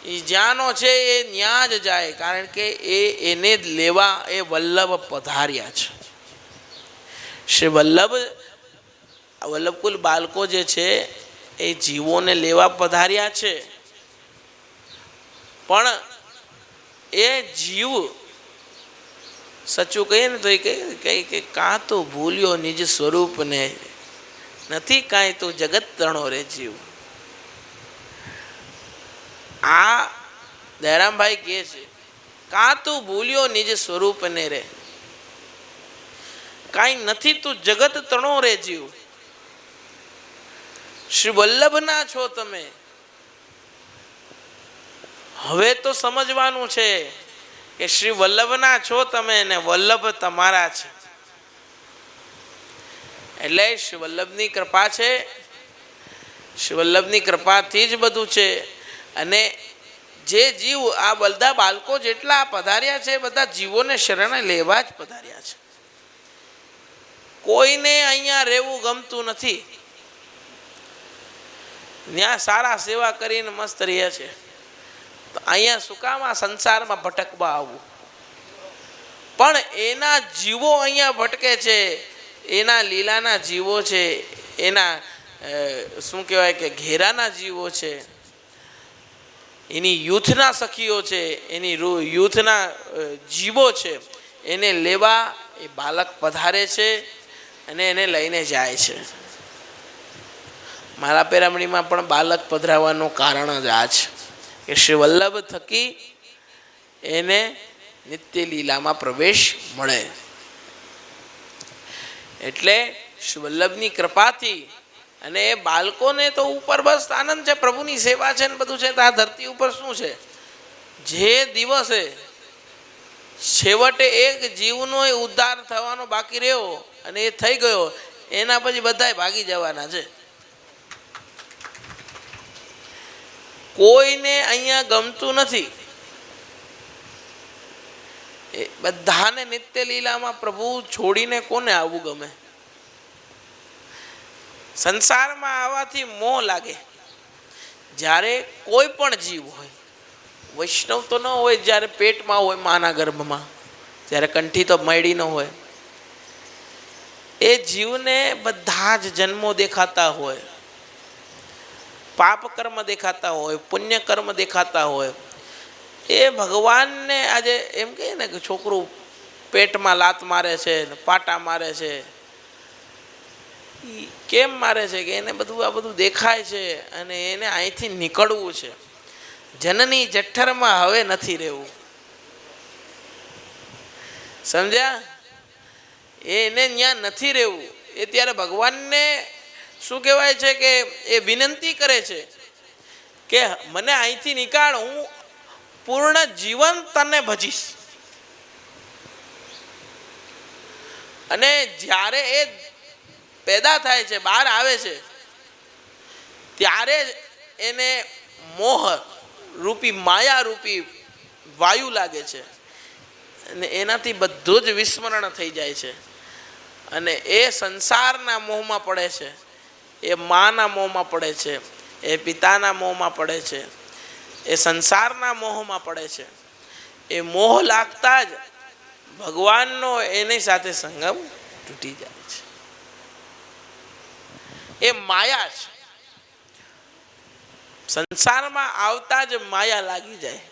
એ જ્યાંનો છે એ ન્યા જ જાય. કારણ કે એને જ લેવા એ વલ્લભ પધાર્યા છે. શ્રી વલ્લભકુલ બાળકો જે છે એ જીવોને લેવા પધાર્યા છે. પણ એ જીવ સચું કહીએ ને તો એ કહે કે કાં તો ભૂલ્યો નિજ સ્વરૂપને, નથી કાંઈ તો જગત તણો રે જીવ. આ દયારામભાઈ કહે છે, કાં તું ભૂલ્યો નિજ સ્વરૂપને રે, કાંઈ નથી તું જગત તણો રે જીવ. શ્રી વલ્લભના છો તમે. હવે તો સમજવાનું છે કે શ્રી વલ્લભના છો તમે ને વલ્લભ તમારા છે. એટલે શ્રી વલ્લભની કૃપા છે. શ્રી વલ્લભની કૃપાથી જ બધું છે. અને જે જીવ આ બધા બાળકો જેટલા પધાર્યા છે, બધા જીવોને શરણે લેવા જ પધાર્યા છે. કોઈને અહીંયા રહેવું ગમતું નથી. ત્યાં સારા સેવા કરીને મસ્ત રહે છે. તો અહીંયા શું કામ આ સંસારમાં ભટકવા આવવું? પણ એના જીવો અહીંયા ભટકે છે. એના લીલાના જીવો છે, એના શું કહેવાય કે ઘેરાના જીવો છે, એની યુથના સખીઓ છે, એની યુથના જીવો છે. એને લેવા એ બાળક પધારે છે અને એને લઈને જાય છે. મારા પેરામણીમાં પણ બાળક પધરાવાનું કારણ જ આ છે કે શ્રી વલ્લભ થકી એને નિત્ય લીલામાં પ્રવેશ મળે. એટલે શ્રી વલ્લભની કૃપાથી અને એ બાળકોને તો ઉપર બસ આનંદ છે, પ્રભુની સેવા છે ને બધું છે. તો આ ધરતી ઉપર શું છે, જે દિવસે છેવટે એક જીવનો એ ઉદ્ધાર થવાનો બાકી રહ્યો અને એ થઈ ગયો, એના પછી બધાય ભાગી જવાના છે. કોઈને અહીંયા ગમતું નથી. બધાને નિત્ય લીલામાં પ્રભુ છોડીને કોને આવવું ગમે? સંસારમાં આવવાથી મોહ લાગે. જ્યારે કોઈ પણ જીવ હોય, વૈષ્ણવ તો ન હોય, જ્યારે પેટમાં હોય માના ગર્ભમાં, જ્યારે કંઠી તો મળી ન હોય, એ જીવને બધા જ જન્મો દેખાતા હોય, પાપ કર્મ દેખાતા હોય, પુણ્ય કર્મ દેખાતા હોય. એ ભગવાનને આજે એમ કહીએ ને કે છોકરું પેટમાં લાત મારે છે, પાટા મારે છે, કેમ મારે છે કે એને બધું આ બધું દેખાય છે અને એને અહીંથી નીકળવું છે. જનની જઠ્ઠરમાં હવે નથી રહેવું. સમજ્યા? એને ત્યાં નથી રહેવું. એ ત્યારે ભગવાનને શું કહેવાય છે કે એ વિનંતી કરે છે કે મને અહીંથી નીકાળ, હું પૂર્ણ જીવન તને ભજીશ. અને જ્યારે એ પેદા થાય છે, બહાર આવે છે, ત્યારે એને મોહ રૂપી, માયા રૂપી વાયુ લાગે છે અને એનાથી બધું જ વિસ્મરણ થઈ જાય છે અને એ સંસારના મોહમાં પડે છે, એ માના મોહમાં પડે છે, એ પિતાના મોહમાં પડે છે, એ સંસારના મોહમાં પડે છે. એ મોહ લાગતા જ ભગવાનનો એની સાથે સંગમ તૂટી જાય છે. એ માયા છે. સંસારમાં આવતા જ માયા લાગી જાય.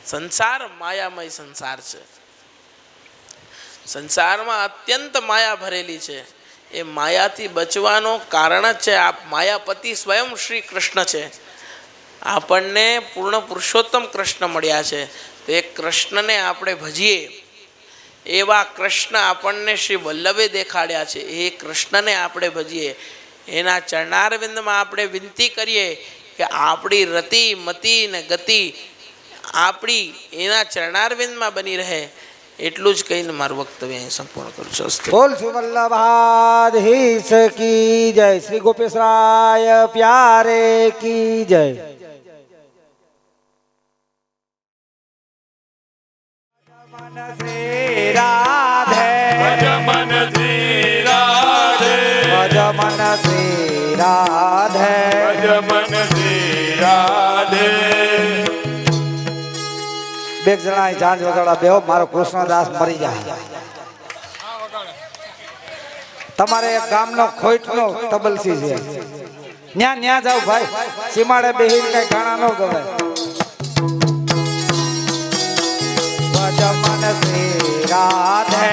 સંસાર માયામય સંસાર છે. સંસારમાં અત્યંત માયા ભરેલી છે. એ માયાથી બચવાનો કારણ જ છે આ માયાપતિ સ્વયં શ્રી કૃષ્ણ છે. આપણને પૂર્ણ પુરુષોત્તમ કૃષ્ણ મળ્યા છે. તો એ કૃષ્ણને આપણે ભજીએ. એવા કૃષ્ણ આપણને શ્રી વલ્લભે દેખાડ્યા છે. એ કૃષ્ણને આપણે ભજીએ. એના ચરણારવિંદમાં આપણે વિનંતી કરીએ કે આપણી રતિ મતિ ને ગતિ આપણી એના ચરણારવિંદમાં બની રહે. એટલું જ કહીને મારું વક્તવ્ય અહીં સંપૂર્ણ કરું છું. બોલ શ્રી વલ્લભાધીશ કી જય, શ્રી ગોપેશરાય પ્યારે કી જય. શ્રી રાધે ભજ મન શ્રી રાધે, ભજ મન શ્રી રાધે. ભજ મન શ્રી રાધે. બે જણા જાંજ વગાડા બેહો, મારો કૃષ્ણદાસ મરી જાય. તમારે એક ગામનો ખોઈટનો તબલસી છે, ન્યા ન્યા જાવ ભાઈ. સીમાડે બેહીને કઈ ગાણા ન ગવાય. ભજ મન શ્રી રાધે,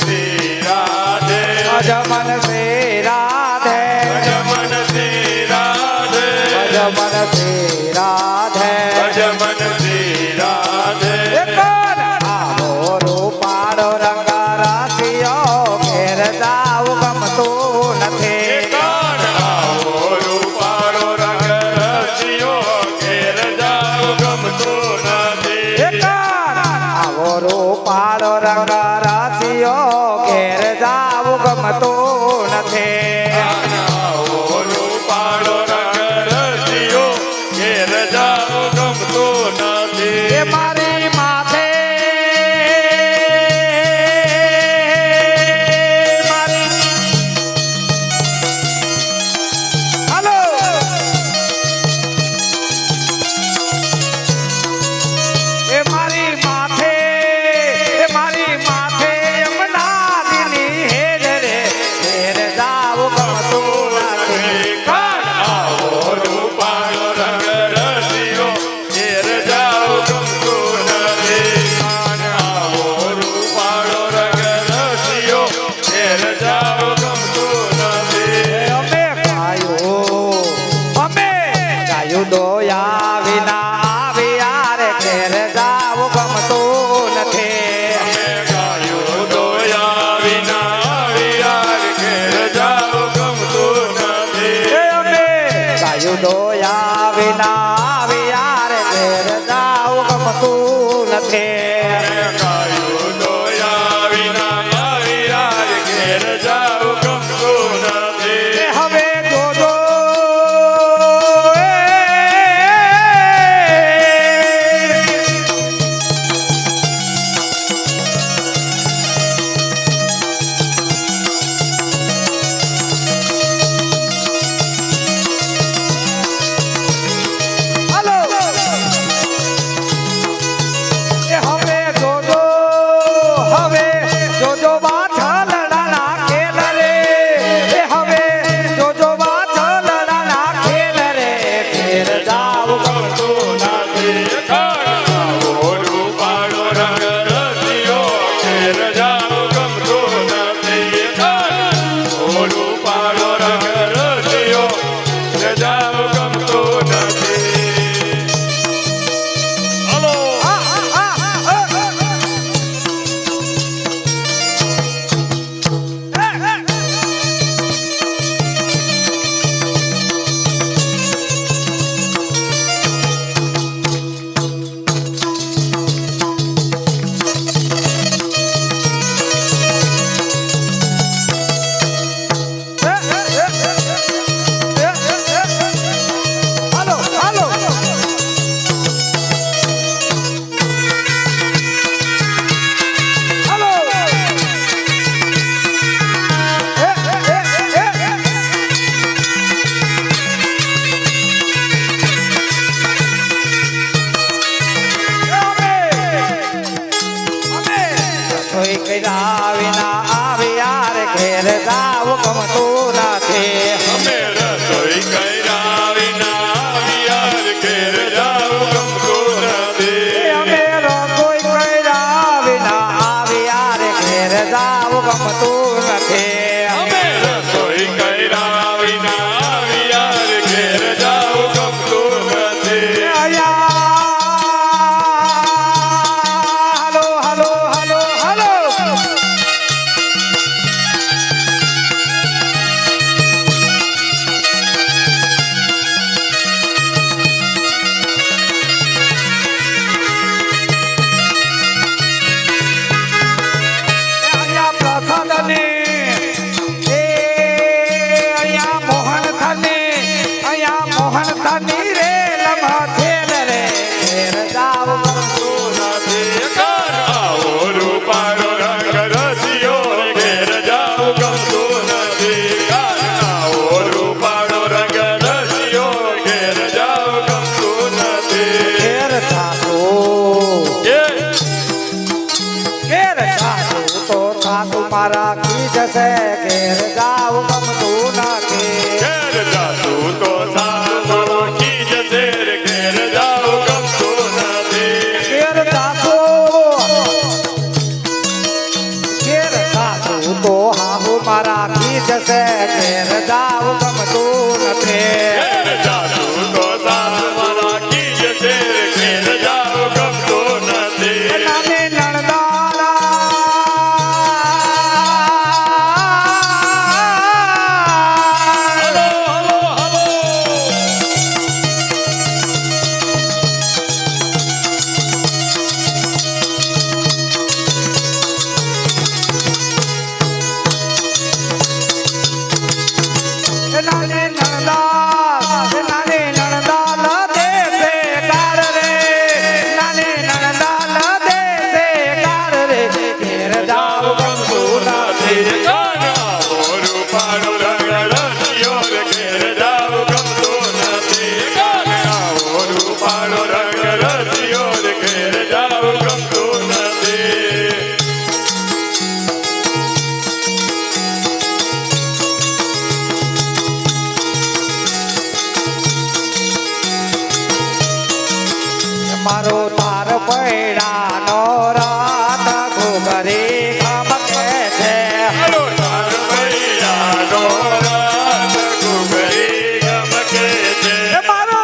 શ્રી રાધે, ભજ મન શ્રી રાધે, ભજ મન શ્રી રાધે, ભજ મન શ્રી રાધે. ભજ મન શ્રી રાધે. આવો રૂપાળો રંગ રાશિયો ઘેર જાવ ગમતું નથી. આવો રૂપાળો રંગ રસિયો ઘેર જાવ ગમતું નથી. આવો રૂપાળો રંગ રાશિયો ઘેર જાવ ગમતું નથી. આવો રૂપાળો રંગ રસિયો ઘેર જાવ ગમતું નથી. એ મારી માથે મારી હાલો એ મારી માથે યમુનાજીની હેર રે હેર જાવ ગમતું નથી. આવો રૂપાળો રંગ રસિયો ઘેર જાવ ગમતું નથી. આવો રૂપાળો રંગ રસિયો ઘેર જાવ ગમતું નથી. અમે ગાયું દોયા વિના આવ્યા રે ઘેર જાવ ગમતું નથી. અમે ગાયું દોયા વિના આવ્યા ઘેર જાવ ગમતું નથી. અમે ગાયું દોયા વિના આવ્યા રે ઘેર જાવ ગમતું નથી. ગાયું દોયા વિના આવ્યા ઘેર જાવ ગમતું નથી. અમે રસોઈ કર્યા વિના વિયાર ઘેર જાવું ગમતું નથી. અમે રસોઈ કર્યા વિના આવ્યા રે ઘેર જાવું ગમતું નથી. અમે રસોઈ કર્યા વિના વિયાર ઘેર જાવું ગમતું નથી. હાલો હાલો હાલો હાલો. અહીંયા પ્રસાદની અહીંયા મોહન થાની રે લમા થેલ રે ઘેર જાવ ગમતું નથી. આવો રૂપાળો રંગ રસિયો ઘેર જાવું ગમતું નથી. આવો રૂપાળો રંગ રસિયો ઘેર જાવું ગમતું નથી. ઘેર થાતો ઘેર થાતો તો થાતું મારા કી જશે ઘેર જાવ ગમતું નથી. ઘેર જાતું તો સાસુ ઓળખી જશે રે ઘેર જાવું ગમતું નથી. ઘેર થાતો તો હાહુ મારા કી જશે ઘેર જાવ ગમતું નથી. ઘેર જાતું તો સાસુ ઓળખી જશે રે ઘેર જાવું ગમતું નથી. નાને નણદારા હલો હલો હલો. નાને નણદાલ દેશે કાર રે નાને નણદાલ દેશે કાર રે ઘેર જાવ ગમતું નથી. આવો રૂપાળો રંગ રસિયો રે ઘેર જાવું ગમતું નથી. આવો રૂપાળો રંગ રસિયો રે ઘેર જાવું ગમતું નથી. મારો તાર પૈડાનો રાત ઘોઘરી ખમકે છે. હલો તાર ભૈયાનો રાત ઘૂઘરી ગમકે છે. મારો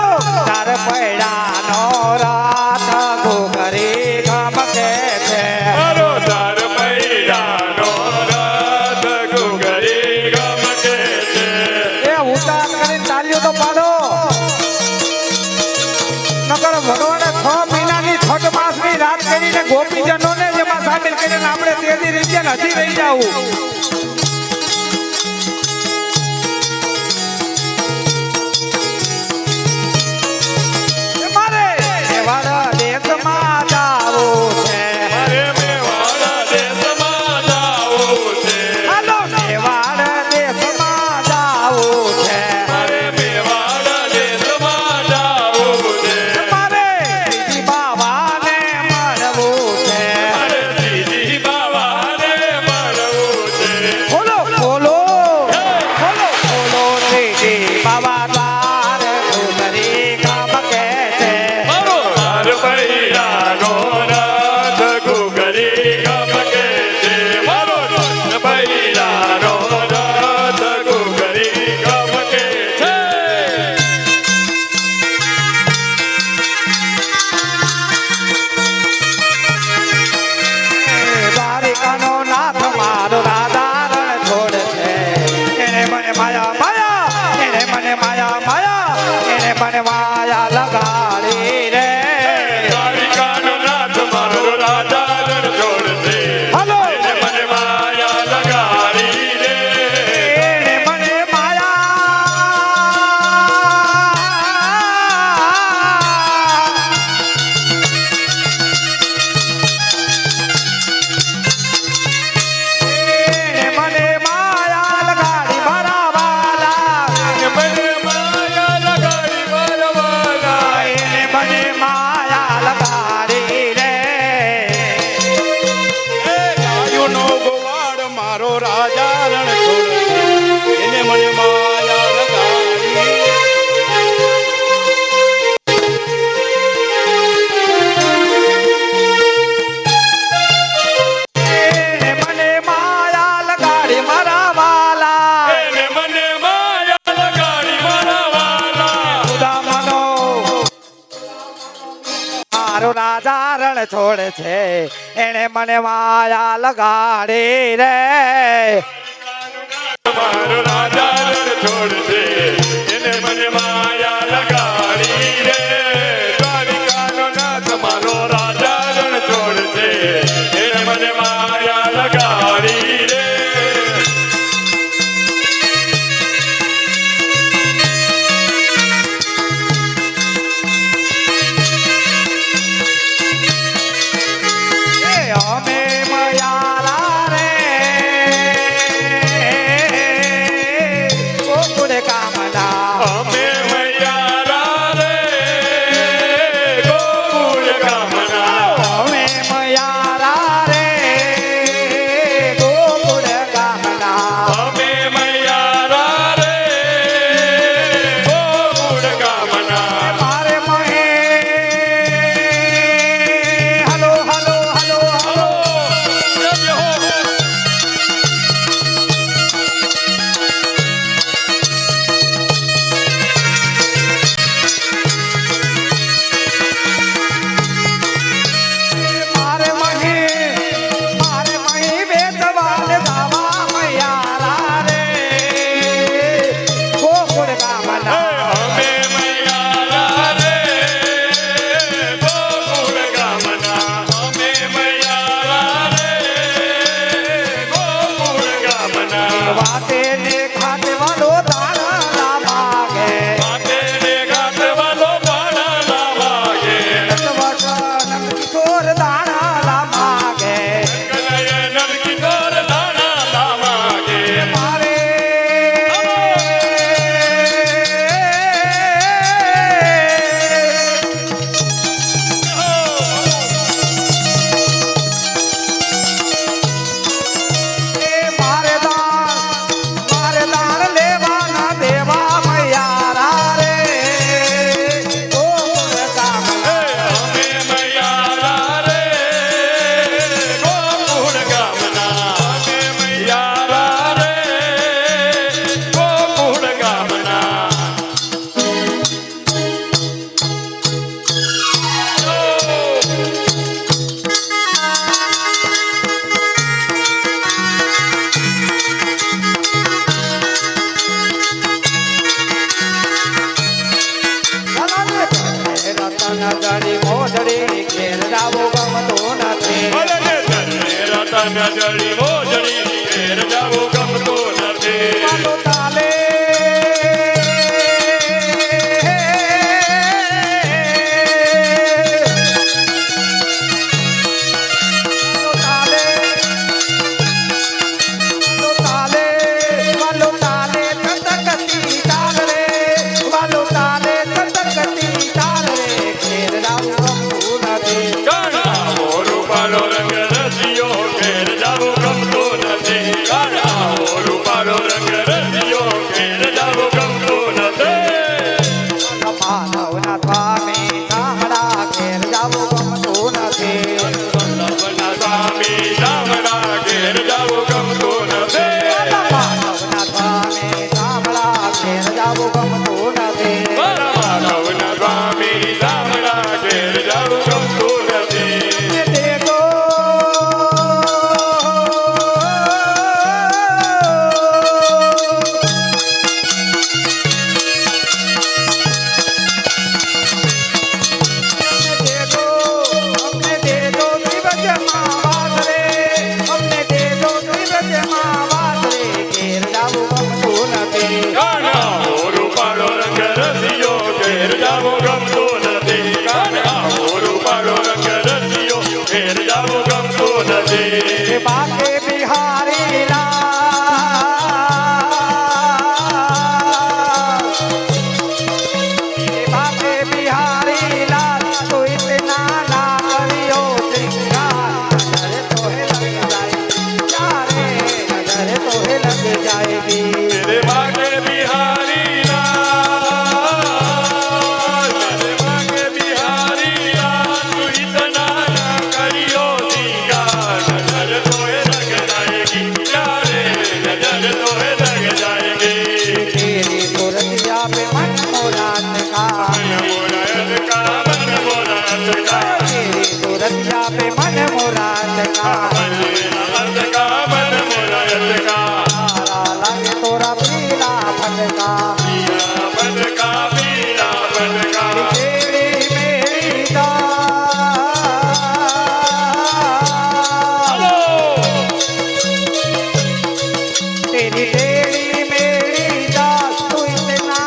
તાર પૈડાનો રાત ઘોઘરી ખમકે છે. મારો તાર ભૈયાનો રાત ઘૂઘરી ગમકે છે. એ ઉતાર કરીને તાલીઓ તો પાડો. નકર ભગવાને 6 મહિનાની છઠ માસની રાત કરીને ગોપીજનોને જેમાં સામેલ કરીને આપણે તેની રીતે હજી રહી જાવું. મારે એવા દેશમાં જાવું છે. મારે મેવાડા દેશમાં જાવું છે. હાલો મેવાડ દેશમાં જાવું છે. મારે મેવાડા દેશમાં જાવું છે. મારે શ્રીજી બાવાને મળવું છે. મારે શ્રીજી બાવાને મળવું છે. ખોલો ખોલો ખોલો ખોલો શ્રીજી બાવા દ્વાર ઘોઘરી ખમકે છે. મારો તાર ભૈયાનો રાત ઘૂઘરી ગમકે છે. મારો તાર ભૈયાનો રાત ઘૂઘરી ગમકે છે. દ્વારિકાનો નાથ મારો રાધા રણ છોડ છે. એને મને માયા માયા એને મને માયા માયા એને મને માયા લગાડી રે. દ્વારિકાનો નાથ મારો રાધા રણ છોડ છે. હાલો એને મને માયા લગાડી રે. એને મને માયા રાજા રણ છોડ એને મને માયા લગાડી એને મને માયા લગાડી મારા વાલા એને મને માયા લગાડી મારા વાલા સુદામાનો મારો રાજા રણ છોડે છે એને મને માયા લગાડી રે મારો રાજા રણ છોડશે એને મને માયા લગાડી રે દ્વારિકાનો નાથ મારો રાજા રણ છોડશે એને મને માયા લગાડી રે એ અમે મયાલા રે ગોકુળ કામના અમે મૈયારા રે ગોકુળ ગામના અમે મયાલા રે ગોકુળ કામના અમે મૈયારા રે ગોકુળ ગામના મારે મહે હલો હલો હલો હલો મારે મહી વેચવાલ ગાવા મયાલા રે ગોકુળ કામના અમે મૈયારા રે ગોકુળ ગામના અમે મૈયારા રે ગોકુળ ગામના વાતે ને ખાતે વાલો દાણા ના માગે માતે ને ગાંઠવાલો બાણા ના વાગે નંદ કિશોર દાણા ના માગે કનૈયે નલકી તોર દાણા ના વાગે મારે મારે દાણ લેવાના દેવા મૈયારા રે ગોકુળ કામના અમે મૈયારા રે ગોકુળ ગામના અમે મૈયારા રે ગોકુળ ગામના રતન જડી મોજડી ઘેર જાવો ગમતો નથી ભલે રતન જડી મોજડી ઘેર જાવું ગમતું નથી વાલો તાલે વાલો તાલે તતકતી ચાલ રે વાલો તાલે તતકતી ચાલ રે ઘેર જાવું ગમતું નથી કાળા રૂપાનો રંગ રસિયો ઘેર જાવું ગમતું નથી કાળા तेरी टेढ़ी मेरी दास तू इतना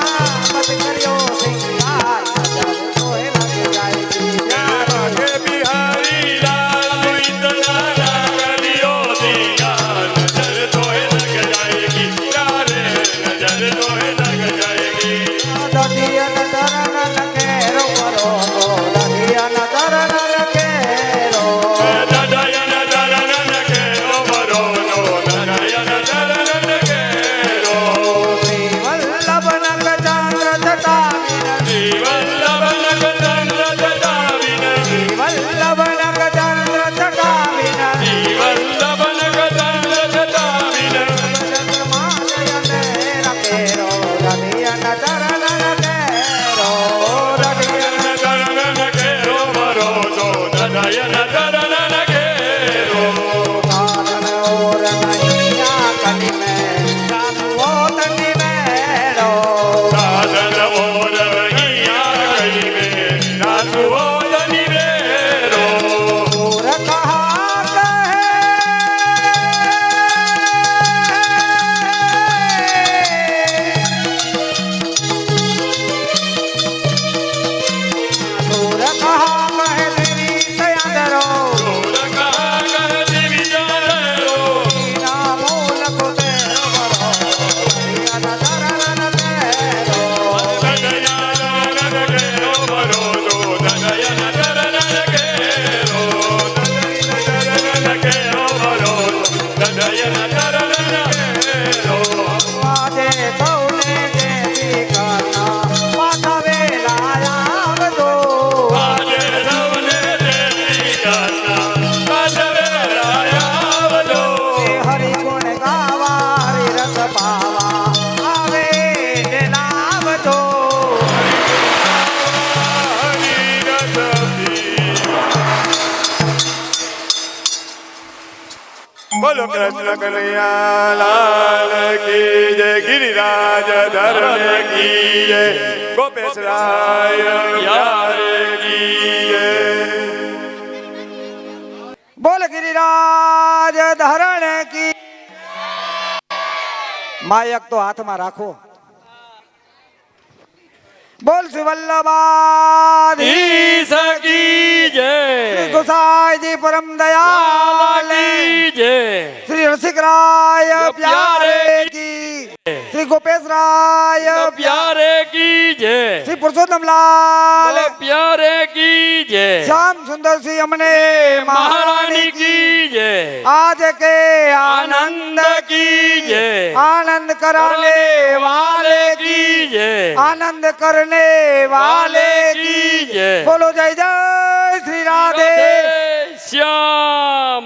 मत करियो सिंगार नजर तोहे लग जाएगी प्यार के बिहारी लाल तू इतना ना करियो सिंगार नजर तोहे लग जाएगी प्यारे नजर तोहे लग जाएगी दधिया नजर न लगे रो रो दधिया नजर न लगे रो ददया नजर न लगे रो बरो नो ददया नजर न लगे रो श्री वल्लभ नग चंद्र जटाविन श्री वल्लभ नग चंद्र जटाविन श्री वल्लभ नग चंद्र जटाविन श्री वल्लभ नग चंद्र जटाविन चंद्रमा जयन रखे रो दधिया नजर न लगे रो दधिया नजर न लगे रो बरो नो ददया नजर न लगे रो साधन और नैया कली में साधु हो तनी में रो साधन मोर रहिया कली में नाचो जनी मेरो दूर कहा दूर कहा कहे तेरी दयादरो दूर कहा कह देवी जानो ना मूल को तेरो बरो दरिया नजर न तेरो ददया न लगे रो बरो नो ददया नजर न लगे रो ददया नजर न लगे रो बरो ददया नजर न लगे रो वाजे सौने जेती करना माथा वेलाया दो आजे सवने देती करना काजवे राया बजो हरि गुण गावा हरि रस पावा आवे नाम दो बोलो कृष्ण कन्हैया लाल की जय गिरिराज धरण की जय गोपेश राय प्यारे की जय बोल गिरिराज धरण की मायक तो हाथ में राखो बोल श्री वल्लभाधीश ईश की श्री जय गोसाई जी परम दयाल जय श्री रसिक राय प्यारे की श्री गोपेश राय प्यारे की जय श्री पुरुषोत्तम लाल प्यारे की जय श्याम सुंदर सिंह हमने महारानी की जय आज के आनंद की जय आनंद कराने वाले की जय आनंद करने वाले की जय बोलो जय जय श्री राधे श्याम